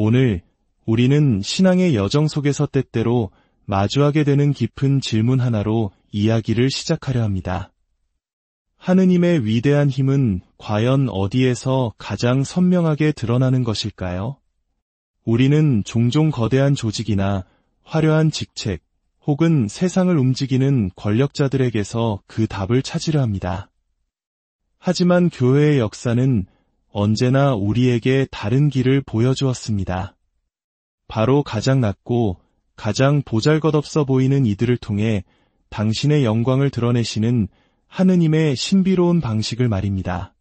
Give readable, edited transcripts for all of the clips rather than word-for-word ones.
오늘 우리는 신앙의 여정 속에서 때때로 마주하게 되는 깊은 질문 하나로 이야기를 시작하려 합니다. 하느님의 위대한 힘은 과연 어디에서 가장 선명하게 드러나는 것일까요? 우리는 종종 거대한 조직이나 화려한 직책, 혹은 세상을 움직이는 권력자들에게서 그 답을 찾으려 합니다. 하지만 교회의 역사는 언제나 우리에게 다른 길을 보여주었습니다. 바로 가장 낮고 가장 보잘것없어 보이는 이들을 통해 당신의 영광을 드러내시는 하느님의 신비로운 방식을 말입니다.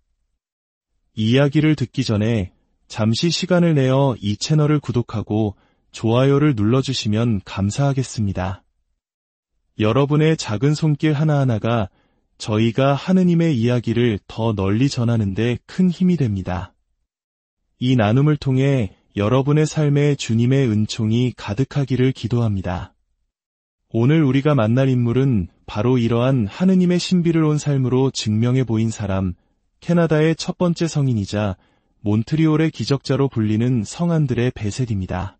이야기를 듣기 전에 잠시 시간을 내어 이 채널을 구독하고 좋아요를 눌러주시면 감사하겠습니다. 여러분의 작은 손길 하나하나가 저희가 하느님의 이야기를 더 널리 전하는 데 큰 힘이 됩니다. 이 나눔을 통해 여러분의 삶에 주님의 은총이 가득하기를 기도합니다. 오늘 우리가 만날 인물은 바로 이러한 하느님의 신비로운 삶으로 증명해 보인 사람, 캐나다의 첫 번째 성인이자 몬트리올의 기적자로 불리는 성 안드레 베셋입니다.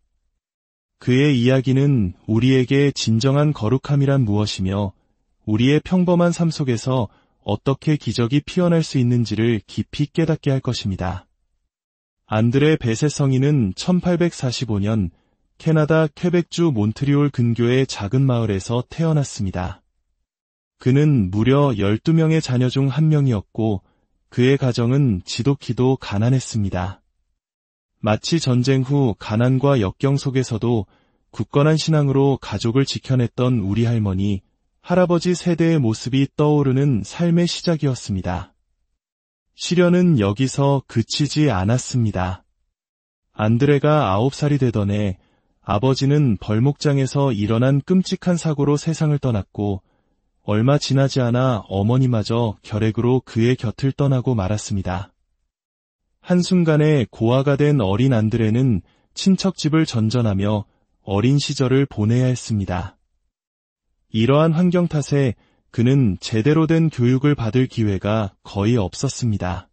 그의 이야기는 우리에게 진정한 거룩함이란 무엇이며 우리의 평범한 삶 속에서 어떻게 기적이 피어날 수 있는지를 깊이 깨닫게 할 것입니다. 안드레 베셋 성인은 1845년 캐나다 퀘벡주 몬트리올 근교의 작은 마을에서 태어났습니다. 그는 무려 12명의 자녀 중 한 명이었고 그의 가정은 지독히도 가난했습니다. 마치 전쟁 후 가난과 역경 속에서도 굳건한 신앙으로 가족을 지켜냈던 우리 할머니, 할아버지 세대의 모습이 떠오르는 삶의 시작이었습니다. 시련은 여기서 그치지 않았습니다. 안드레가 9살이 되던 해 아버지는 벌목장에서 일어난 끔찍한 사고로 세상을 떠났고 얼마 지나지 않아 어머니마저 결핵으로 그의 곁을 떠나고 말았습니다. 한순간에 고아가 된 어린 안드레는 친척 집을 전전하며 어린 시절을 보내야 했습니다. 이러한 환경 탓에 그는 제대로 된 교육을 받을 기회가 거의 없었습니다.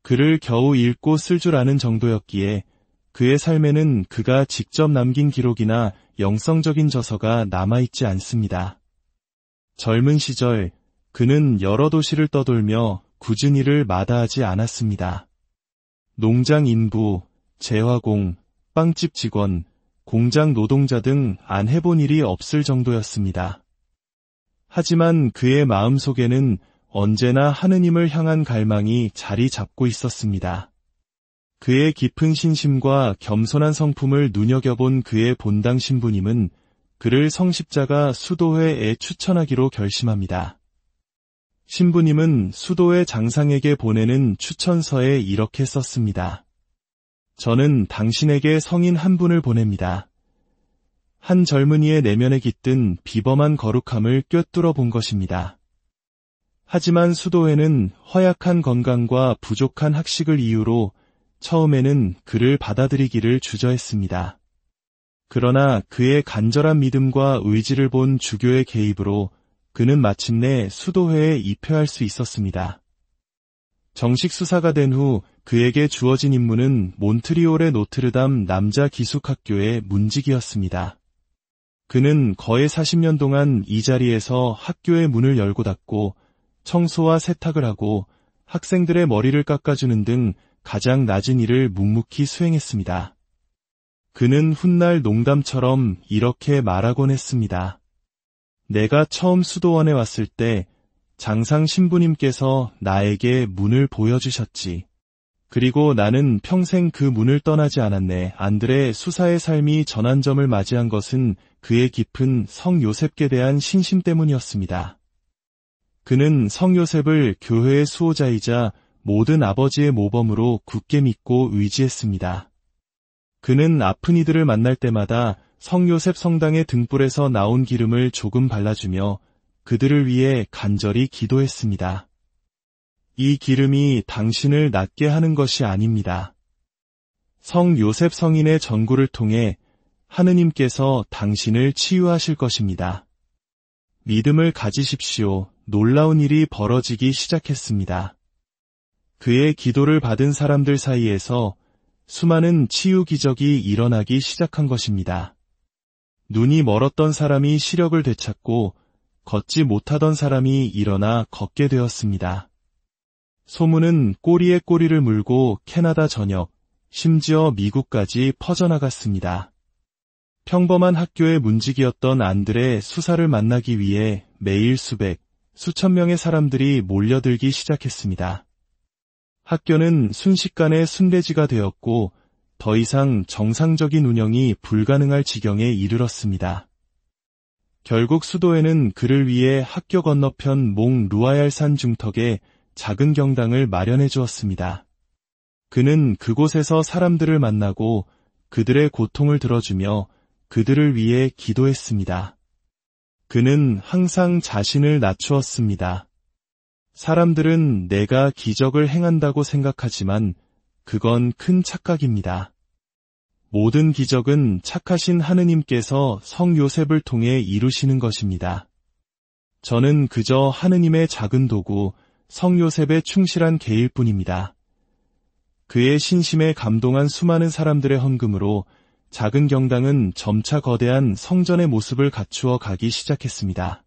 글을 겨우 읽고 쓸 줄 아는 정도였기에 그의 삶에는 그가 직접 남긴 기록이나 영성적인 저서가 남아있지 않습니다. 젊은 시절 그는 여러 도시를 떠돌며 굳은 일을 마다하지 않았습니다. 농장 인부, 재화공, 빵집 직원, 공장 노동자 등 안 해본 일이 없을 정도였습니다. 하지만 그의 마음속에는 언제나 하느님을 향한 갈망이 자리 잡고 있었습니다. 그의 깊은 신심과 겸손한 성품을 눈여겨본 그의 본당 신부님은 그를 성십자가 수도회에 추천하기로 결심합니다. 신부님은 수도회 장상에게 보내는 추천서에 이렇게 썼습니다. 저는 당신에게 성인 한 분을 보냅니다. 한 젊은이의 내면에 깃든 비범한 거룩함을 꿰뚫어 본 것입니다. 하지만 수도회는 허약한 건강과 부족한 학식을 이유로 처음에는 그를 받아들이기를 주저했습니다. 그러나 그의 간절한 믿음과 의지를 본 주교의 개입으로 그는 마침내 수도회에 입회할 수 있었습니다. 정식 수사가 된 후 그에게 주어진 임무는 몬트리올의 노트르담 남자 기숙학교의 문직이었습니다. 그는 거의 40년 동안 이 자리에서 학교의 문을 열고 닫고 청소와 세탁을 하고 학생들의 머리를 깎아주는 등 가장 낮은 일을 묵묵히 수행했습니다. 그는 훗날 농담처럼 이렇게 말하곤 했습니다. 내가 처음 수도원에 왔을 때 장상 신부님께서 나에게 문을 보여주셨지. 그리고 나는 평생 그 문을 떠나지 않았네. 안드레 수사의 삶이 전환점을 맞이한 것은 그의 깊은 성 요셉께 대한 신심 때문이었습니다. 그는 성 요셉을 교회의 수호자이자 모든 아버지의 모범으로 굳게 믿고 의지했습니다. 그는 아픈 이들을 만날 때마다 성 요셉 성당의 등불에서 나온 기름을 조금 발라주며 그들을 위해 간절히 기도했습니다. 이 기름이 당신을 낫게 하는 것이 아닙니다. 성 요셉 성인의 전구를 통해 하느님께서 당신을 치유하실 것입니다. 믿음을 가지십시오. 놀라운 일이 벌어지기 시작했습니다. 그의 기도를 받은 사람들 사이에서 수많은 치유 기적이 일어나기 시작한 것입니다. 눈이 멀었던 사람이 시력을 되찾고 걷지 못하던 사람이 일어나 걷게 되었습니다. 소문은 꼬리에 꼬리를 물고 캐나다 전역, 심지어 미국까지 퍼져나갔습니다. 평범한 학교의 문지기였던 안드레 수사를 만나기 위해 매일 수천 명의 사람들이 몰려들기 시작했습니다. 학교는 순식간에 순례지가 되었고 더 이상 정상적인 운영이 불가능할 지경에 이르렀습니다. 결국 수도에는 그를 위해 학교 건너편 몽 루아얄산 중턱에 작은 경당을 마련해 주었습니다. 그는 그곳에서 사람들을 만나고 그들의 고통을 들어주며 그들을 위해 기도했습니다. 그는 항상 자신을 낮추었습니다. 사람들은 내가 기적을 행한다고 생각하지만 그건 큰 착각입니다. 모든 기적은 착하신 하느님께서 성 요셉을 통해 이루시는 것입니다. 저는 그저 하느님의 작은 도구, 성 요셉의 충실한 개일 뿐입니다. 그의 신심에 감동한 수많은 사람들의 헌금으로 작은 경당은 점차 거대한 성전의 모습을 갖추어 가기 시작했습니다.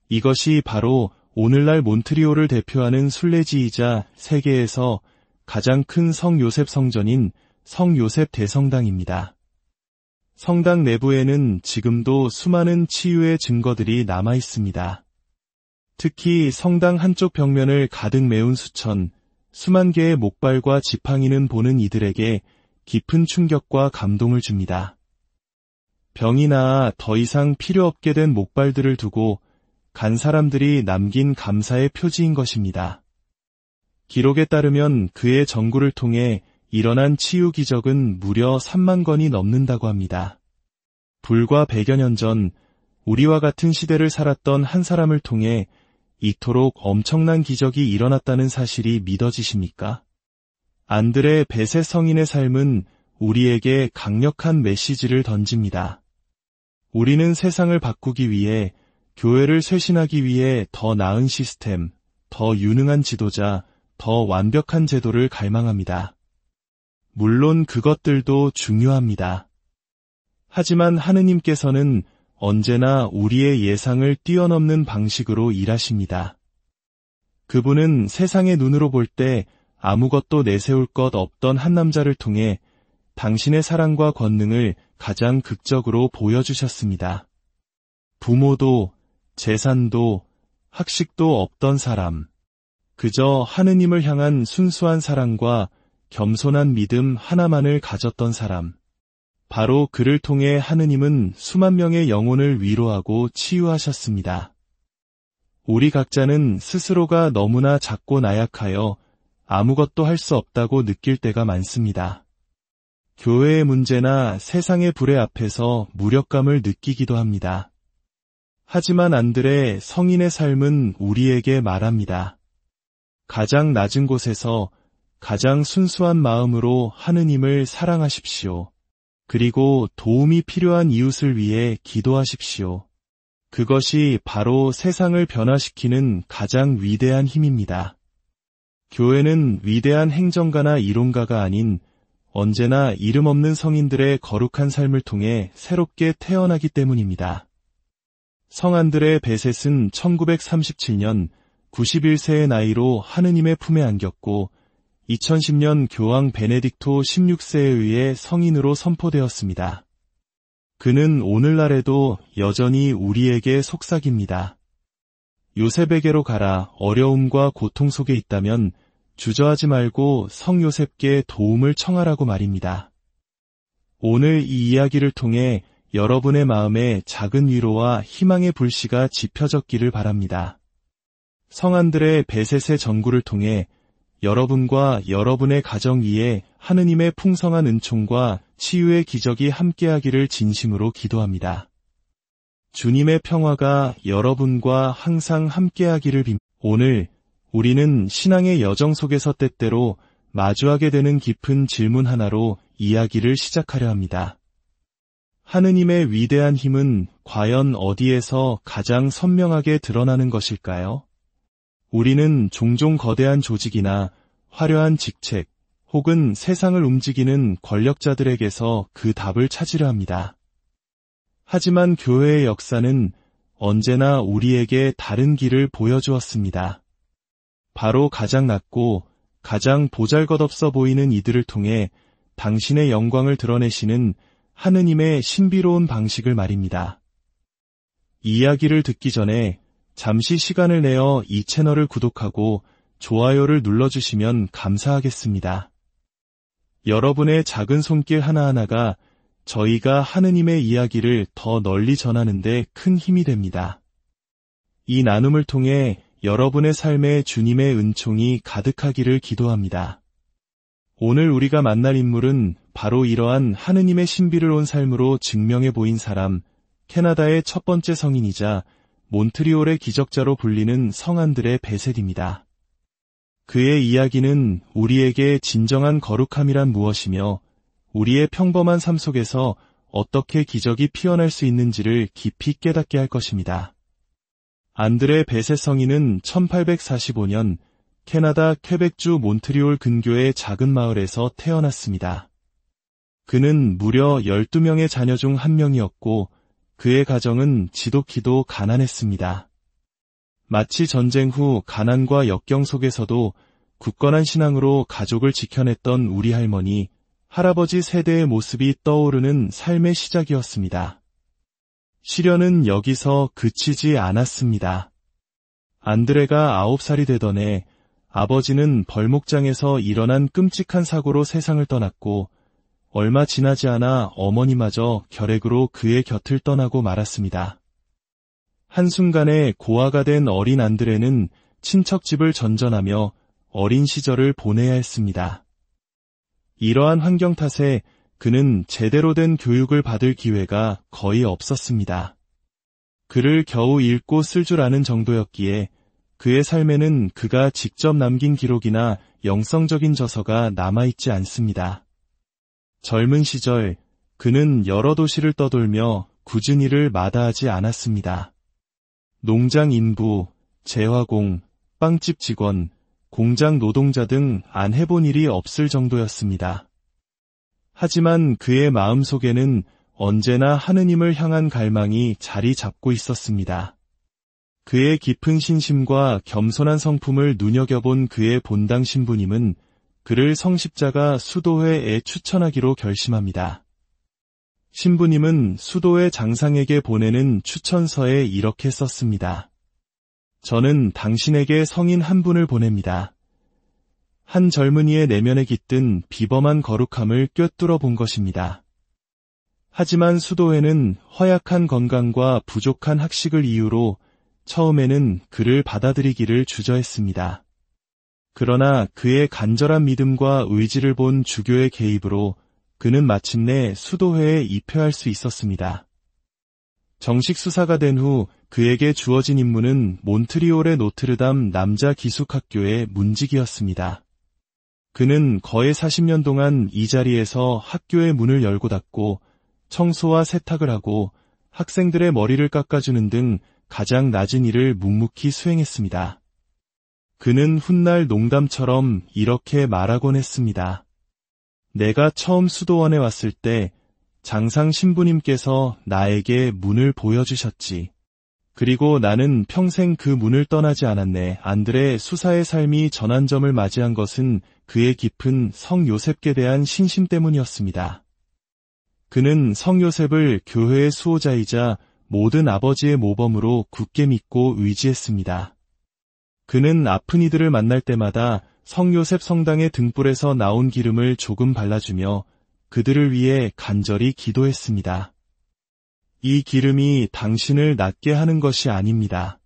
이것이 바로 오늘날 몬트리올을 대표하는 순례지이자 세계에서 가장 큰 성 요셉 성전인 성 요셉 대성당입니다. 성당 내부에는 지금도 수많은 치유의 증거들이 남아 있습니다. 특히 성당 한쪽 벽면을 가득 메운 수만 개의 목발과 지팡이는 보는 이들에게 깊은 충격과 감동을 줍니다. 병이 나아 더 이상 필요 없게 된 목발들을 두고 간 사람들이 남긴 감사의 표지인 것입니다. 기록에 따르면 그의 전구를 통해 일어난 치유 기적은 무려 3만 건이 넘는다고 합니다. 불과 100여 년 전 우리와 같은 시대를 살았던 한 사람을 통해 이토록 엄청난 기적이 일어났다는 사실이 믿어지십니까? 안드레 베세 성인의 삶은 우리에게 강력한 메시지를 던집니다. 우리는 세상을 바꾸기 위해, 교회를 쇄신하기 위해 더 나은 시스템, 더 유능한 지도자, 더 완벽한 제도를 갈망합니다. 물론 그것들도 중요합니다. 하지만 하느님께서는 언제나 우리의 예상을 뛰어넘는 방식으로 일하십니다. 그분은 세상의 눈으로 볼 때 아무것도 내세울 것 없던 한 남자를 통해 당신의 사랑과 권능을 가장 극적으로 보여주셨습니다. 부모도, 재산도, 학식도 없던 사람. 그저 하느님을 향한 순수한 사랑과 겸손한 믿음 하나만을 가졌던 사람. 바로 그를 통해 하느님은 수만 명의 영혼을 위로하고 치유하셨습니다. 우리 각자는 스스로가 너무나 작고 나약하여 아무것도 할 수 없다고 느낄 때가 많습니다. 교회의 문제나 세상의 불의 앞에서 무력감을 느끼기도 합니다. 하지만 안드레 성인의 삶은 우리에게 말합니다. 가장 낮은 곳에서 가장 순수한 마음으로 하느님을 사랑하십시오. 그리고 도움이 필요한 이웃을 위해 기도하십시오. 그것이 바로 세상을 변화시키는 가장 위대한 힘입니다. 교회는 위대한 행정가나 이론가가 아닌 언제나 이름 없는 성인들의 거룩한 삶을 통해 새롭게 태어나기 때문입니다. 성 안드레 베셋은 1937년 91세의 나이로 하느님의 품에 안겼고 2010년 교황 베네딕토 16세에 의해 성인으로 선포되었습니다. 그는 오늘날에도 여전히 우리에게 속삭입니다. 요셉에게로 가라. 어려움과 고통 속에 있다면 주저하지 말고 성 요셉께 도움을 청하라고 말입니다. 오늘 이 이야기를 통해 여러분의 마음에 작은 위로와 희망의 불씨가 지펴졌기를 바랍니다. 성 안드레 베셋의 전구를 통해 여러분과 여러분의 가정 위에 하느님의 풍성한 은총과 치유의 기적이 함께하기를 진심으로 기도합니다. 주님의 평화가 여러분과 항상 함께하기를 빕니다. 오늘 우리는 신앙의 여정 속에서 때때로 마주하게 되는 깊은 질문 하나로 이야기를 시작하려 합니다. 하느님의 위대한 힘은 과연 어디에서 가장 선명하게 드러나는 것일까요? 우리는 종종 거대한 조직이나 화려한 직책, 혹은 세상을 움직이는 권력자들에게서 그 답을 찾으려 합니다. 하지만 교회의 역사는 언제나 우리에게 다른 길을 보여주었습니다. 바로 가장 낮고 가장 보잘것없어 보이는 이들을 통해 당신의 영광을 드러내시는 하느님의 신비로운 방식을 말입니다. 이야기를 듣기 전에 잠시 시간을 내어 이 채널을 구독하고 좋아요를 눌러주시면 감사하겠습니다. 여러분의 작은 손길 하나하나가 저희가 하느님의 이야기를 더 널리 전하는 데 큰 힘이 됩니다. 이 나눔을 통해 여러분의 삶에 주님의 은총이 가득하기를 기도합니다. 오늘 우리가 만날 인물은 바로 이러한 하느님의 신비를 온 삶으로 증명해 보인 사람, 캐나다의 첫 번째 성인이자 몬트리올의 기적자로 불리는 성 안드레 베셋입니다. 그의 이야기는 우리에게 진정한 거룩함이란 무엇이며 우리의 평범한 삶 속에서 어떻게 기적이 피어날 수 있는지를 깊이 깨닫게 할 것입니다. 안드레 베셋 성인은 1845년 캐나다 퀘벡주 몬트리올 근교의 작은 마을에서 태어났습니다. 그는 무려 12명의 자녀 중 한 명이었고 그의 가정은 지독히도 가난했습니다. 마치 전쟁 후 가난과 역경 속에서도 굳건한 신앙으로 가족을 지켜냈던 우리 할머니, 할아버지 세대의 모습이 떠오르는 삶의 시작이었습니다. 시련은 여기서 그치지 않았습니다. 안드레가 9살이 되던 해 아버지는 벌목장에서 일어난 끔찍한 사고로 세상을 떠났고 얼마 지나지 않아 어머니마저 결핵으로 그의 곁을 떠나고 말았습니다. 한순간에 고아가 된 어린 안드레는 친척 집을 전전하며 어린 시절을 보내야 했습니다. 이러한 환경 탓에 그는 제대로 된 교육을 받을 기회가 거의 없었습니다. 글을 겨우 읽고 쓸 줄 아는 정도였기에 그의 삶에는 그가 직접 남긴 기록이나 영성적인 저서가 남아있지 않습니다. 젊은 시절 그는 여러 도시를 떠돌며 굳은 일을 마다하지 않았습니다. 농장 인부, 재화공, 빵집 직원, 공장 노동자 등 안 해본 일이 없을 정도였습니다. 하지만 그의 마음속에는 언제나 하느님을 향한 갈망이 자리 잡고 있었습니다. 그의 깊은 신심과 겸손한 성품을 눈여겨본 그의 본당 신부님은 그를 성십자가 수도회에 추천하기로 결심합니다. 신부님은 수도회 장상에게 보내는 추천서에 이렇게 썼습니다. 저는 당신에게 성인 한 분을 보냅니다. 한 젊은이의 내면에 깃든 비범한 거룩함을 꿰뚫어 본 것입니다. 하지만 수도회는 허약한 건강과 부족한 학식을 이유로 처음에는 그를 받아들이기를 주저했습니다. 그러나 그의 간절한 믿음과 의지를 본 주교의 개입으로 그는 마침내 수도회에 입회할 수 있었습니다. 정식 수사가 된 후 그에게 주어진 임무는 몬트리올의 노트르담 남자 기숙학교의 문직이었습니다. 그는 거의 40년 동안 이 자리에서 학교의 문을 열고 닫고 청소와 세탁을 하고 학생들의 머리를 깎아주는 등 가장 낮은 일을 묵묵히 수행했습니다. 그는 훗날 농담처럼 이렇게 말하곤 했습니다. 내가 처음 수도원에 왔을 때 장상 신부님께서 나에게 문을 보여주셨지. 그리고 나는 평생 그 문을 떠나지 않았네. 안드레 수사의 삶이 전환점을 맞이한 것은 그의 깊은 성 요셉께 대한 신심 때문이었습니다. 그는 성 요셉을 교회의 수호자이자 모든 아버지의 모범으로 굳게 믿고 의지했습니다. 그는 아픈 이들을 만날 때마다 성 요셉 성당의 등불에서 나온 기름을 조금 발라주며 그들을 위해 간절히 기도했습니다. 이 기름이 당신을 낫게 하는 것이 아닙니다.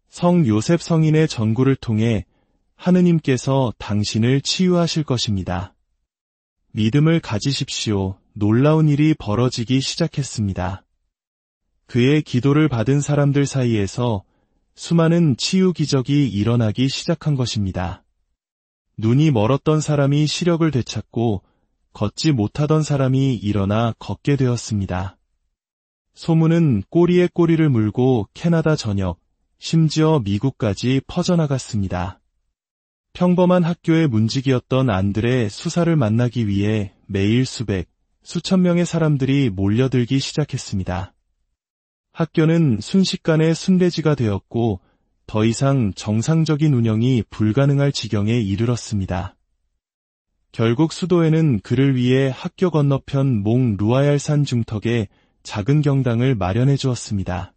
성 요셉 성인의 전구를 통해 하느님께서 당신을 치유하실 것입니다. 믿음을 가지십시오. 놀라운 일이 벌어지기 시작했습니다. 그의 기도를 받은 사람들 사이에서 수많은 치유 기적이 일어나기 시작한 것입니다. 눈이 멀었던 사람이 시력을 되찾고 걷지 못하던 사람이 일어나 걷게 되었습니다. 소문은 꼬리에 꼬리를 물고 캐나다 전역, 심지어 미국까지 퍼져나갔습니다. 평범한 학교의 문지기였던 안드레 수사를 만나기 위해 매일 수천 명의 사람들이 몰려들기 시작했습니다. 학교는 순식간에 순례지가 되었고 더 이상 정상적인 운영이 불가능할 지경에 이르렀습니다. 결국 수도에는 그를 위해 학교 건너편 몽 루아얄산 중턱에 작은 경당을 마련해 주었습니다.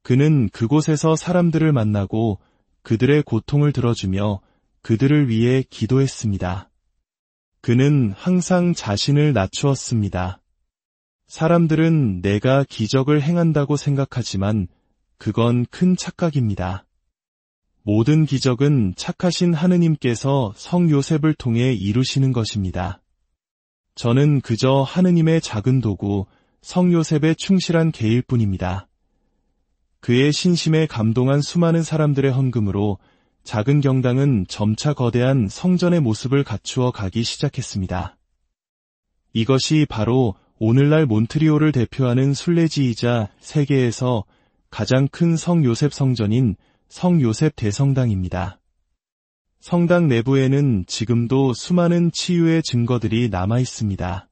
그는 그곳에서 사람들을 만나고 그들의 고통을 들어주며 그들을 위해 기도했습니다. 그는 항상 자신을 낮추었습니다. 사람들은 내가 기적을 행한다고 생각하지만 그건 큰 착각입니다. 모든 기적은 착하신 하느님께서 성 요셉을 통해 이루시는 것입니다. 저는 그저 하느님의 작은 도구, 성 요셉의 충실한 개일 뿐입니다. 그의 신심에 감동한 수많은 사람들의 헌금으로 작은 경당은 점차 거대한 성전의 모습을 갖추어 가기 시작했습니다. 이것이 바로 오늘날 몬트리올을 대표하는 순례지이자 세계에서 가장 큰 성 요셉 성전인 성 요셉 대성당입니다. 성당 내부에는 지금도 수많은 치유의 증거들이 남아 있습니다.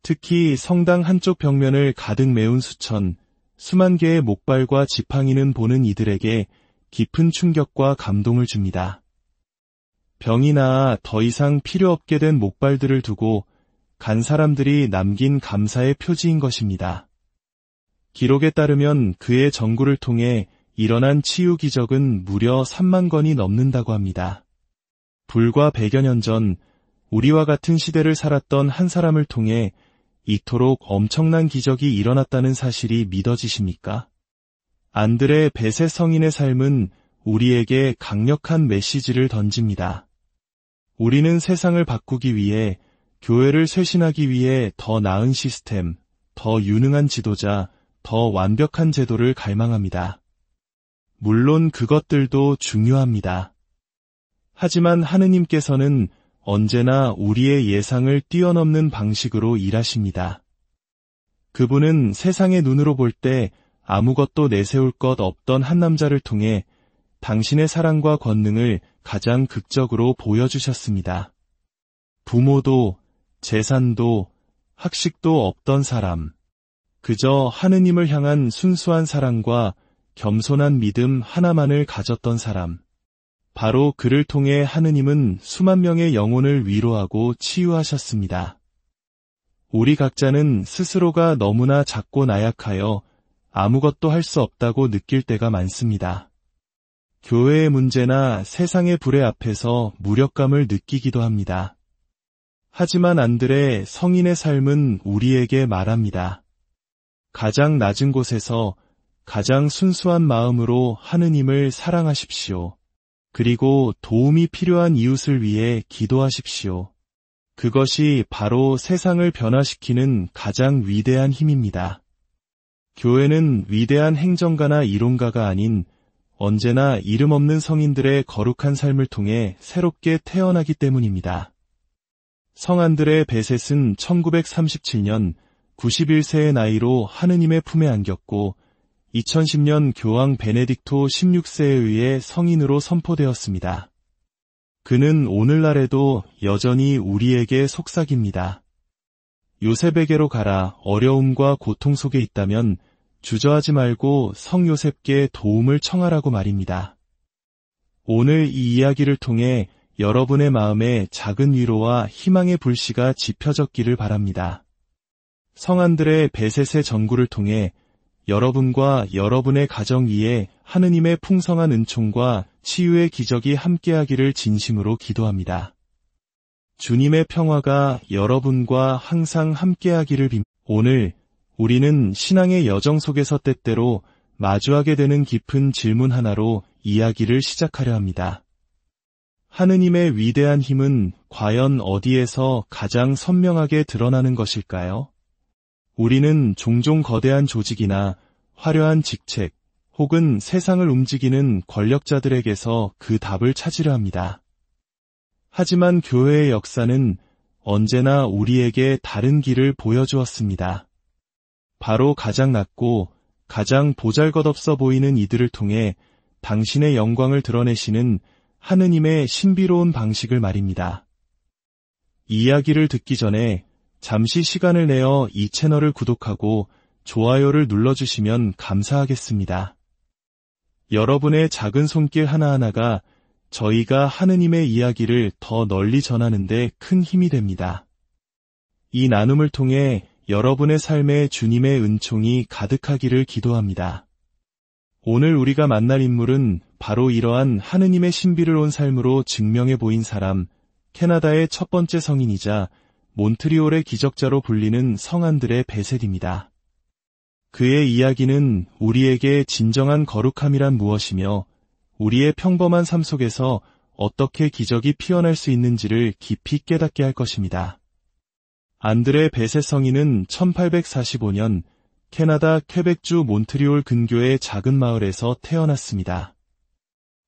특히 성당 한쪽 벽면을 가득 메운 수만 개의 목발과 지팡이는 보는 이들에게 깊은 충격과 감동을 줍니다. 병이 나아 더 이상 필요 없게 된 목발들을 두고 간 사람들이 남긴 감사의 표지인 것입니다. 기록에 따르면 그의 전구를 통해 일어난 치유 기적은 무려 3만 건이 넘는다고 합니다. 불과 100여 년 전 우리와 같은 시대를 살았던 한 사람을 통해 이토록 엄청난 기적이 일어났다는 사실이 믿어지십니까? 안드레 베세 성인의 삶은 우리에게 강력한 메시지를 던집니다. 우리는 세상을 바꾸기 위해, 교회를 쇄신하기 위해 더 나은 시스템, 더 유능한 지도자, 더 완벽한 제도를 갈망합니다. 물론 그것들도 중요합니다. 하지만 하느님께서는 언제나 우리의 예상을 뛰어넘는 방식으로 일하십니다. 그분은 세상의 눈으로 볼 때 아무것도 내세울 것 없던 한 남자를 통해 당신의 사랑과 권능을 가장 극적으로 보여주셨습니다. 부모도, 재산도, 학식도 없던 사람. 그저 하느님을 향한 순수한 사랑과 겸손한 믿음 하나만을 가졌던 사람. 바로 그를 통해 하느님은 수만 명의 영혼을 위로하고 치유하셨습니다. 우리 각자는 스스로가 너무나 작고 나약하여 아무것도 할 수 없다고 느낄 때가 많습니다. 교회의 문제나 세상의 불의 앞에서 무력감을 느끼기도 합니다. 하지만 안드레 성인의 삶은 우리에게 말합니다. 가장 낮은 곳에서 가장 순수한 마음으로 하느님을 사랑하십시오. 그리고 도움이 필요한 이웃을 위해 기도하십시오. 그것이 바로 세상을 변화시키는 가장 위대한 힘입니다. 교회는 위대한 행정가나 이론가가 아닌 언제나 이름 없는 성인들의 거룩한 삶을 통해 새롭게 태어나기 때문입니다. 성 안드레 베셋은 1937년 91세의 나이로 하느님의 품에 안겼고 2010년 교황 베네딕토 16세에 의해 성인으로 선포되었습니다. 그는 오늘날에도 여전히 우리에게 속삭입니다. 요셉에게로 가라. 어려움과 고통 속에 있다면 주저하지 말고 성 요셉께 도움을 청하라고 말입니다. 오늘 이 이야기를 통해 여러분의 마음에 작은 위로와 희망의 불씨가 지펴졌기를 바랍니다. 성 안드레 베셋의 전구를 통해 여러분과 여러분의 가정 위에 하느님의 풍성한 은총과 치유의 기적이 함께하기를 진심으로 기도합니다. 주님의 평화가 여러분과 항상 함께하기를 빕니다. 오늘 우리는 신앙의 여정 속에서 때때로 마주하게 되는 깊은 질문 하나로 이야기를 시작하려 합니다. 하느님의 위대한 힘은 과연 어디에서 가장 선명하게 드러나는 것일까요? 우리는 종종 거대한 조직이나 화려한 직책, 혹은 세상을 움직이는 권력자들에게서 그 답을 찾으려 합니다. 하지만 교회의 역사는 언제나 우리에게 다른 길을 보여주었습니다. 바로 가장 낮고 가장 보잘것없어 보이는 이들을 통해 당신의 영광을 드러내시는 하느님의 신비로운 방식을 말입니다. 이야기를 듣기 전에 잠시 시간을 내어 이 채널을 구독하고 좋아요를 눌러주시면 감사하겠습니다. 여러분의 작은 손길 하나하나가 저희가 하느님의 이야기를 더 널리 전하는 데 큰 힘이 됩니다. 이 나눔을 통해 여러분의 삶에 주님의 은총이 가득하기를 기도합니다. 오늘 우리가 만날 인물은 바로 이러한 하느님의 신비를 온 삶으로 증명해 보인 사람, 캐나다의 첫 번째 성인이자 몬트리올의 기적자로 불리는 성 안드레 베셋입니다. 그의 이야기는 우리에게 진정한 거룩함이란 무엇이며 우리의 평범한 삶 속에서 어떻게 기적이 피어날 수 있는지를 깊이 깨닫게 할 것입니다. 안드레 베셋 성인은 1845년 캐나다 퀘벡주 몬트리올 근교의 작은 마을에서 태어났습니다.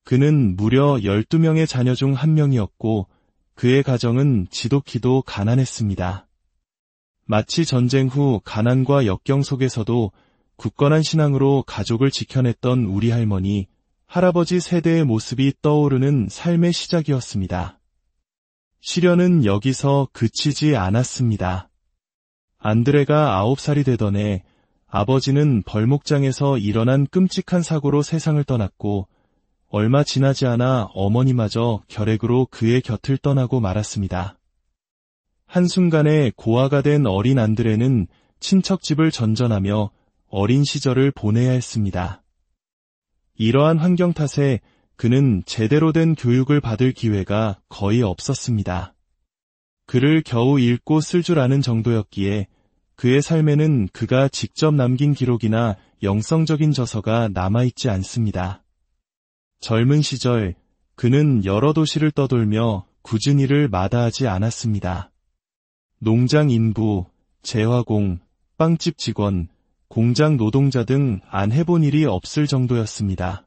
그는 무려 12명의 자녀 중 한 명이었고 그의 가정은 지독히도 가난했습니다. 마치 전쟁 후 가난과 역경 속에서도 굳건한 신앙으로 가족을 지켜냈던 우리 할머니, 할아버지 세대의 모습이 떠오르는 삶의 시작이었습니다. 시련은 여기서 그치지 않았습니다. 안드레가 9살이 되던 해 아버지는 벌목장에서 일어난 끔찍한 사고로 세상을 떠났고 얼마 지나지 않아 어머니마저 결핵으로 그의 곁을 떠나고 말았습니다. 한순간에 고아가 된 어린 안드레는 친척집을 전전하며 어린 시절을 보내야 했습니다. 이러한 환경 탓에 그는 제대로 된 교육을 받을 기회가 거의 없었습니다. 글을 겨우 읽고 쓸 줄 아는 정도였기에 그의 삶에는 그가 직접 남긴 기록이나 영성적인 저서가 남아있지 않습니다. 젊은 시절 그는 여러 도시를 떠돌며 굳은 일을 마다하지 않았습니다. 농장 인부, 재화공, 빵집 직원, 공장 노동자 등 안 해본 일이 없을 정도였습니다.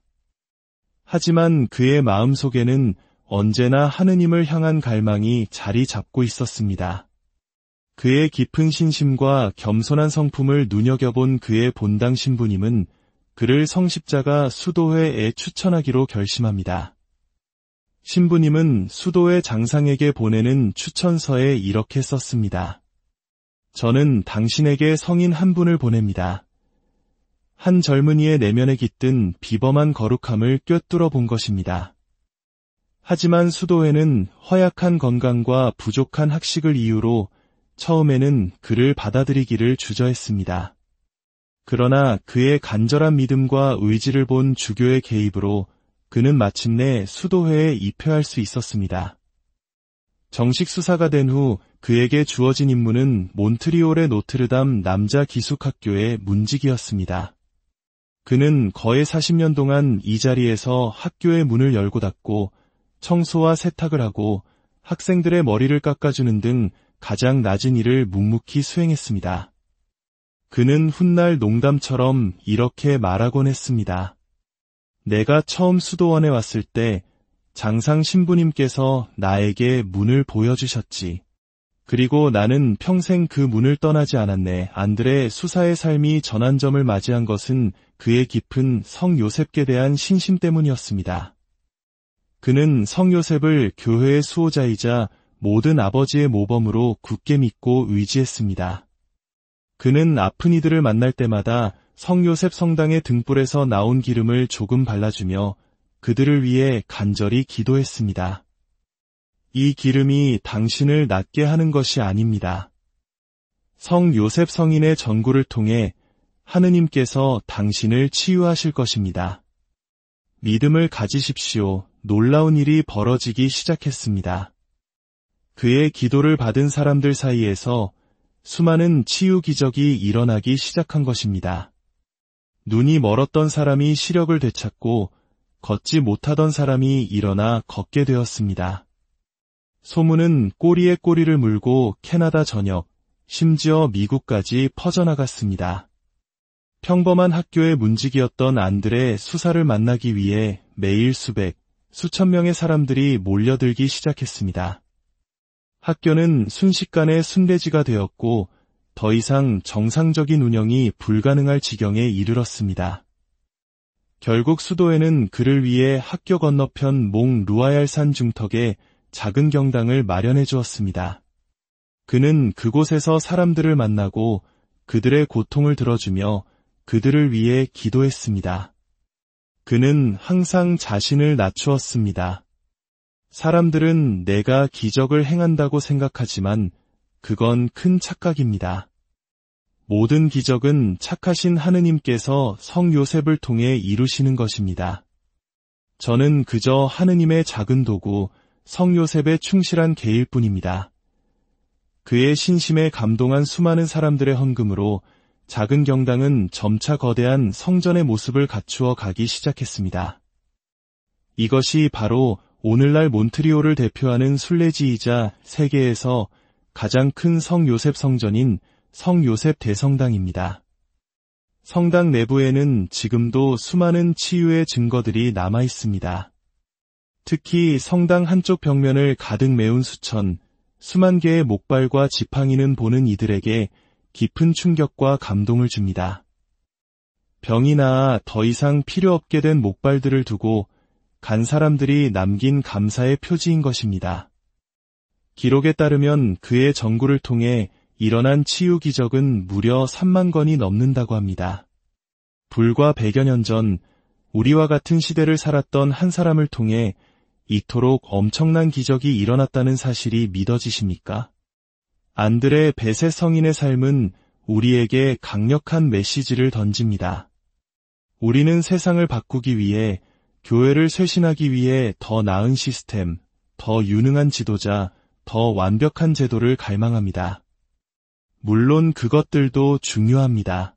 하지만 그의 마음속에는 언제나 하느님을 향한 갈망이 자리 잡고 있었습니다. 그의 깊은 신심과 겸손한 성품을 눈여겨본 그의 본당 신부님은 그를 성십자가 수도회에 추천하기로 결심합니다. 신부님은 수도회 장상에게 보내는 추천서에 이렇게 썼습니다. 저는 당신에게 성인 한 분을 보냅니다. 한 젊은이의 내면에 깃든 비범한 거룩함을 꿰뚫어 본 것입니다. 하지만 수도회는 허약한 건강과 부족한 학식을 이유로 처음에는 그를 받아들이기를 주저했습니다. 그러나 그의 간절한 믿음과 의지를 본 주교의 개입으로 그는 마침내 수도회에 입회할 수 있었습니다. 정식 수사가 된 후 그에게 주어진 임무는 몬트리올의 노트르담 남자 기숙학교의 문직이었습니다. 그는 거의 40년 동안 이 자리에서 학교의 문을 열고 닫고 청소와 세탁을 하고 학생들의 머리를 깎아주는 등 가장 낮은 일을 묵묵히 수행했습니다. 그는 훗날 농담처럼 이렇게 말하곤 했습니다. 내가 처음 수도원에 왔을 때 장상 신부님께서 나에게 문을 보여주셨지. 그리고 나는 평생 그 문을 떠나지 않았네. 안드레 수사의 삶이 전환점을 맞이한 것은 그의 깊은 성 요셉께 대한 신심 때문이었습니다. 그는 성 요셉을 교회의 수호자이자 모든 아버지의 모범으로 굳게 믿고 의지했습니다. 그는 아픈 이들을 만날 때마다 성 요셉 성당의 등불에서 나온 기름을 조금 발라주며 그들을 위해 간절히 기도했습니다. 이 기름이 당신을 낫게 하는 것이 아닙니다. 성 요셉 성인의 전구를 통해 하느님께서 당신을 치유하실 것입니다. 믿음을 가지십시오. 놀라운 일이 벌어지기 시작했습니다. 그의 기도를 받은 사람들 사이에서 수많은 치유 기적이 일어나기 시작한 것입니다. 눈이 멀었던 사람이 시력을 되찾고 걷지 못하던 사람이 일어나 걷게 되었습니다. 소문은 꼬리에 꼬리를 물고 캐나다 전역, 심지어 미국까지 퍼져나갔습니다. 평범한 학교의 문직이었던 안드레 수사를 만나기 위해 매일 수천 명의 사람들이 몰려들기 시작했습니다. 학교는 순식간에 순례지가 되었고 더 이상 정상적인 운영이 불가능할 지경에 이르렀습니다. 결국 수도에는 그를 위해 학교 건너편 몽 루아얄산 중턱에 작은 경당을 마련해 주었습니다. 그는 그곳에서 사람들을 만나고 그들의 고통을 들어주며 그들을 위해 기도했습니다. 그는 항상 자신을 낮추었습니다. 사람들은 내가 기적을 행한다고 생각하지만 그건 큰 착각입니다. 모든 기적은 착하신 하느님께서 성 요셉을 통해 이루시는 것입니다. 저는 그저 하느님의 작은 도구, 성 요셉의 충실한 개일 뿐입니다. 그의 신심에 감동한 수많은 사람들의 헌금으로 작은 경당은 점차 거대한 성전의 모습을 갖추어 가기 시작했습니다. 이것이 바로 오늘날 몬트리올을 대표하는 순례지이자 세계에서 가장 큰 성 요셉 성전인 성 요셉 대성당입니다. 성당 내부에는 지금도 수많은 치유의 증거들이 남아 있습니다. 특히 성당 한쪽 벽면을 가득 메운 수만 개의 목발과 지팡이는 보는 이들에게 깊은 충격과 감동을 줍니다. 병이 나아 더 이상 필요 없게 된 목발들을 두고 간 사람들이 남긴 감사의 표지인 것입니다. 기록에 따르면 그의 전구를 통해 일어난 치유 기적은 무려 3만 건이 넘는다고 합니다. 불과 100여 년 전 우리와 같은 시대를 살았던 한 사람을 통해 이토록 엄청난 기적이 일어났다는 사실이 믿어지십니까? 안드레 베세 성인의 삶은 우리에게 강력한 메시지를 던집니다. 우리는 세상을 바꾸기 위해, 교회를 쇄신하기 위해 더 나은 시스템, 더 유능한 지도자, 더 완벽한 제도를 갈망합니다. 물론 그것들도 중요합니다.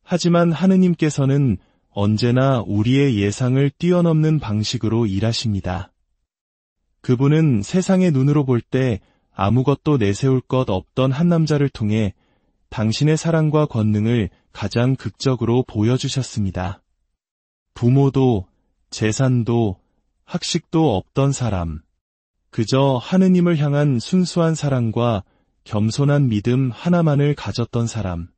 하지만 하느님께서는 언제나 우리의 예상을 뛰어넘는 방식으로 일하십니다. 그분은 세상의 눈으로 볼 때 아무것도 내세울 것 없던 한 남자를 통해 당신의 사랑과 권능을 가장 극적으로 보여주셨습니다. 부모도, 재산도, 학식도 없던 사람. 그저 하느님을 향한 순수한 사랑과 겸손한 믿음 하나만을 가졌던 사람.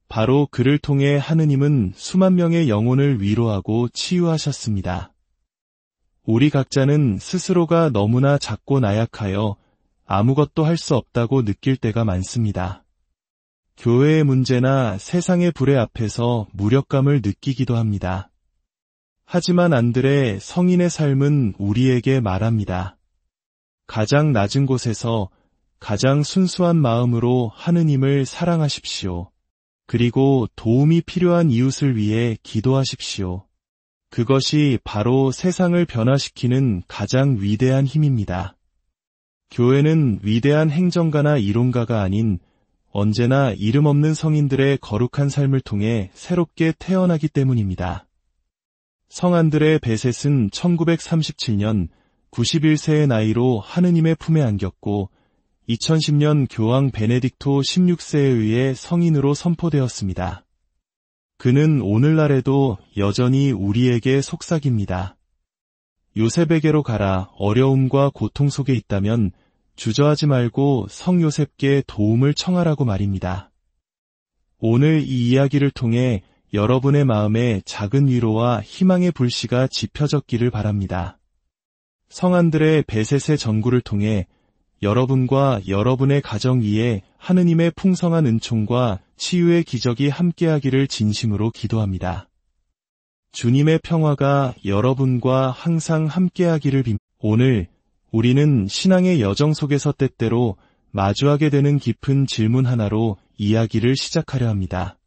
바로 그를 통해 하느님은 수만 명의 영혼을 위로하고 치유하셨습니다. 우리 각자는 스스로가 너무나 작고 나약하여 아무것도 할 수 없다고 느낄 때가 많습니다. 교회의 문제나 세상의 불의 앞에서 무력감을 느끼기도 합니다. 하지만 안드레 성인의 삶은 우리에게 말합니다. 가장 낮은 곳에서 가장 순수한 마음으로 하느님을 사랑하십시오. 그리고 도움이 필요한 이웃을 위해 기도하십시오. 그것이 바로 세상을 변화시키는 가장 위대한 힘입니다. 교회는 위대한 행정가나 이론가가 아닌 언제나 이름 없는 성인들의 거룩한 삶을 통해 새롭게 태어나기 때문입니다. 성 안드레 베셋은 1937년 91세의 나이로 하느님의 품에 안겼고 2010년 교황 베네딕토 16세에 의해 성인으로 선포되었습니다. 그는 오늘날에도 여전히 우리에게 속삭입니다. 요셉에게로 가라. 어려움과 고통 속에 있다면 주저하지 말고 성 요셉께 도움을 청하라고 말입니다. 오늘 이 이야기를 통해 여러분의 마음에 작은 위로와 희망의 불씨가 지펴졌기를 바랍니다. 성 안드레 베셋의 전구를 통해 여러분과 여러분의 가정 위에 하느님의 풍성한 은총과 치유의 기적이 함께하기를 진심으로 기도합니다. 주님의 평화가 여러분과 항상 함께하기를 빕니다. 오늘 우리는 신앙의 여정 속에서 때때로 마주하게 되는 깊은 질문 하나로 이야기를 시작하려 합니다.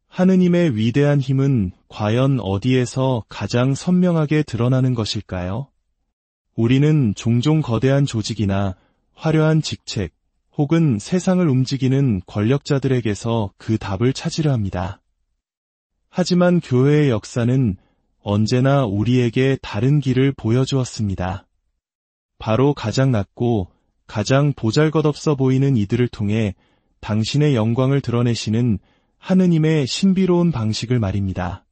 하느님의 위대한 힘은 과연 어디에서 가장 선명하게 드러나는 것일까요? 우리는 종종 거대한 조직이나 화려한 직책, 혹은 세상을 움직이는 권력자들에게서 그 답을 찾으려 합니다. 하지만 교회의 역사는 언제나 우리에게 다른 길을 보여주었습니다. 바로 가장 낮고 가장 보잘것없어 보이는 이들을 통해 당신의 영광을 드러내시는 하느님의 신비로운 방식을 말입니다.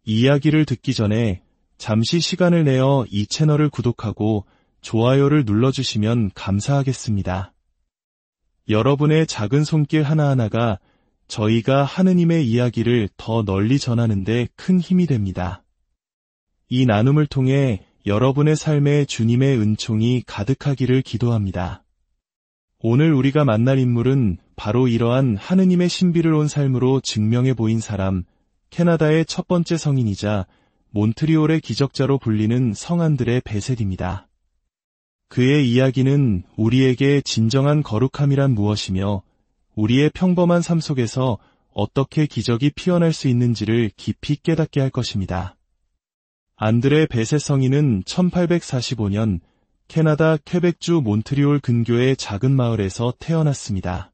이야기를 듣기 전에 잠시 시간을 내어 이 채널을 구독하고 좋아요를 눌러주시면 감사하겠습니다. 여러분의 작은 손길 하나하나가 저희가 하느님의 이야기를 더 널리 전하는 데 큰 힘이 됩니다. 이 나눔을 통해 여러분의 삶에 주님의 은총이 가득하기를 기도합니다. 오늘 우리가 만날 인물은 바로 이러한 하느님의 신비로운 삶으로 증명해 보인 사람, 캐나다의 첫 번째 성인이자 몬트리올의 기적자로 불리는 성 안드레 베셋입니다. 그의 이야기는 우리에게 진정한 거룩함이란 무엇이며 우리의 평범한 삶 속에서 어떻게 기적이 피어날 수 있는지를 깊이 깨닫게 할 것입니다. 안드레 베셋 성인은 1845년 캐나다 퀘벡주 몬트리올 근교의 작은 마을에서 태어났습니다.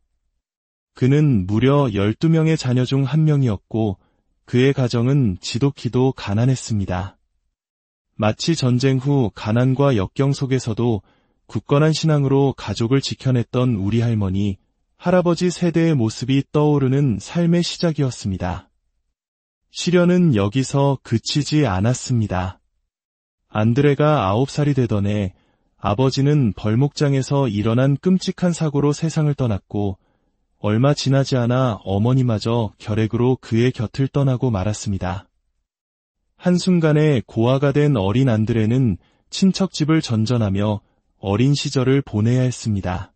그는 무려 12명의 자녀 중 한 명이었고 그의 가정은 지독히도 가난했습니다. 마치 전쟁 후 가난과 역경 속에서도 굳건한 신앙으로 가족을 지켜냈던 우리 할머니, 할아버지 세대의 모습이 떠오르는 삶의 시작이었습니다. 시련은 여기서 그치지 않았습니다. 안드레가 9살이 되던 해 아버지는 벌목장에서 일어난 끔찍한 사고로 세상을 떠났고 얼마 지나지 않아 어머니마저 결핵으로 그의 곁을 떠나고 말았습니다. 한순간에 고아가 된 어린 안드레는 친척 집을 전전하며 어린 시절을 보내야 했습니다.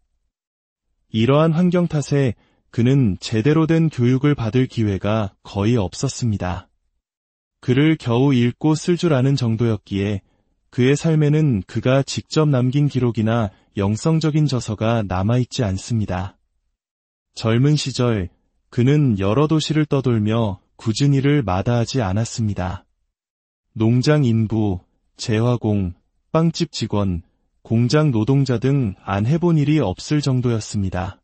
이러한 환경 탓에 그는 제대로 된 교육을 받을 기회가 거의 없었습니다. 글을 겨우 읽고 쓸 줄 아는 정도였기에 그의 삶에는 그가 직접 남긴 기록이나 영성적인 저서가 남아있지 않습니다. 젊은 시절 그는 여러 도시를 떠돌며 굳은 일을 마다하지 않았습니다. 농장 인부, 재화공, 빵집 직원, 공장 노동자 등 안 해본 일이 없을 정도였습니다.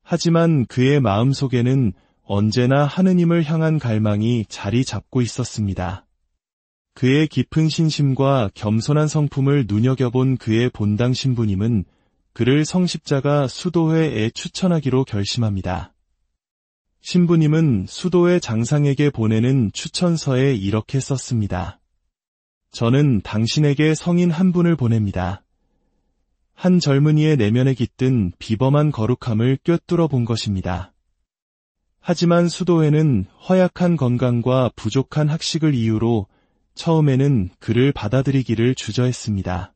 하지만 그의 마음속에는 언제나 하느님을 향한 갈망이 자리 잡고 있었습니다. 그의 깊은 신심과 겸손한 성품을 눈여겨본 그의 본당 신부님은 그를 성십자가 수도회에 추천하기로 결심합니다. 신부님은 수도회 장상에게 보내는 추천서에 이렇게 썼습니다. 저는 당신에게 성인 한 분을 보냅니다. 한 젊은이의 내면에 깃든 비범한 거룩함을 꿰뚫어 본 것입니다. 하지만 수도회는 허약한 건강과 부족한 학식을 이유로 처음에는 그를 받아들이기를 주저했습니다.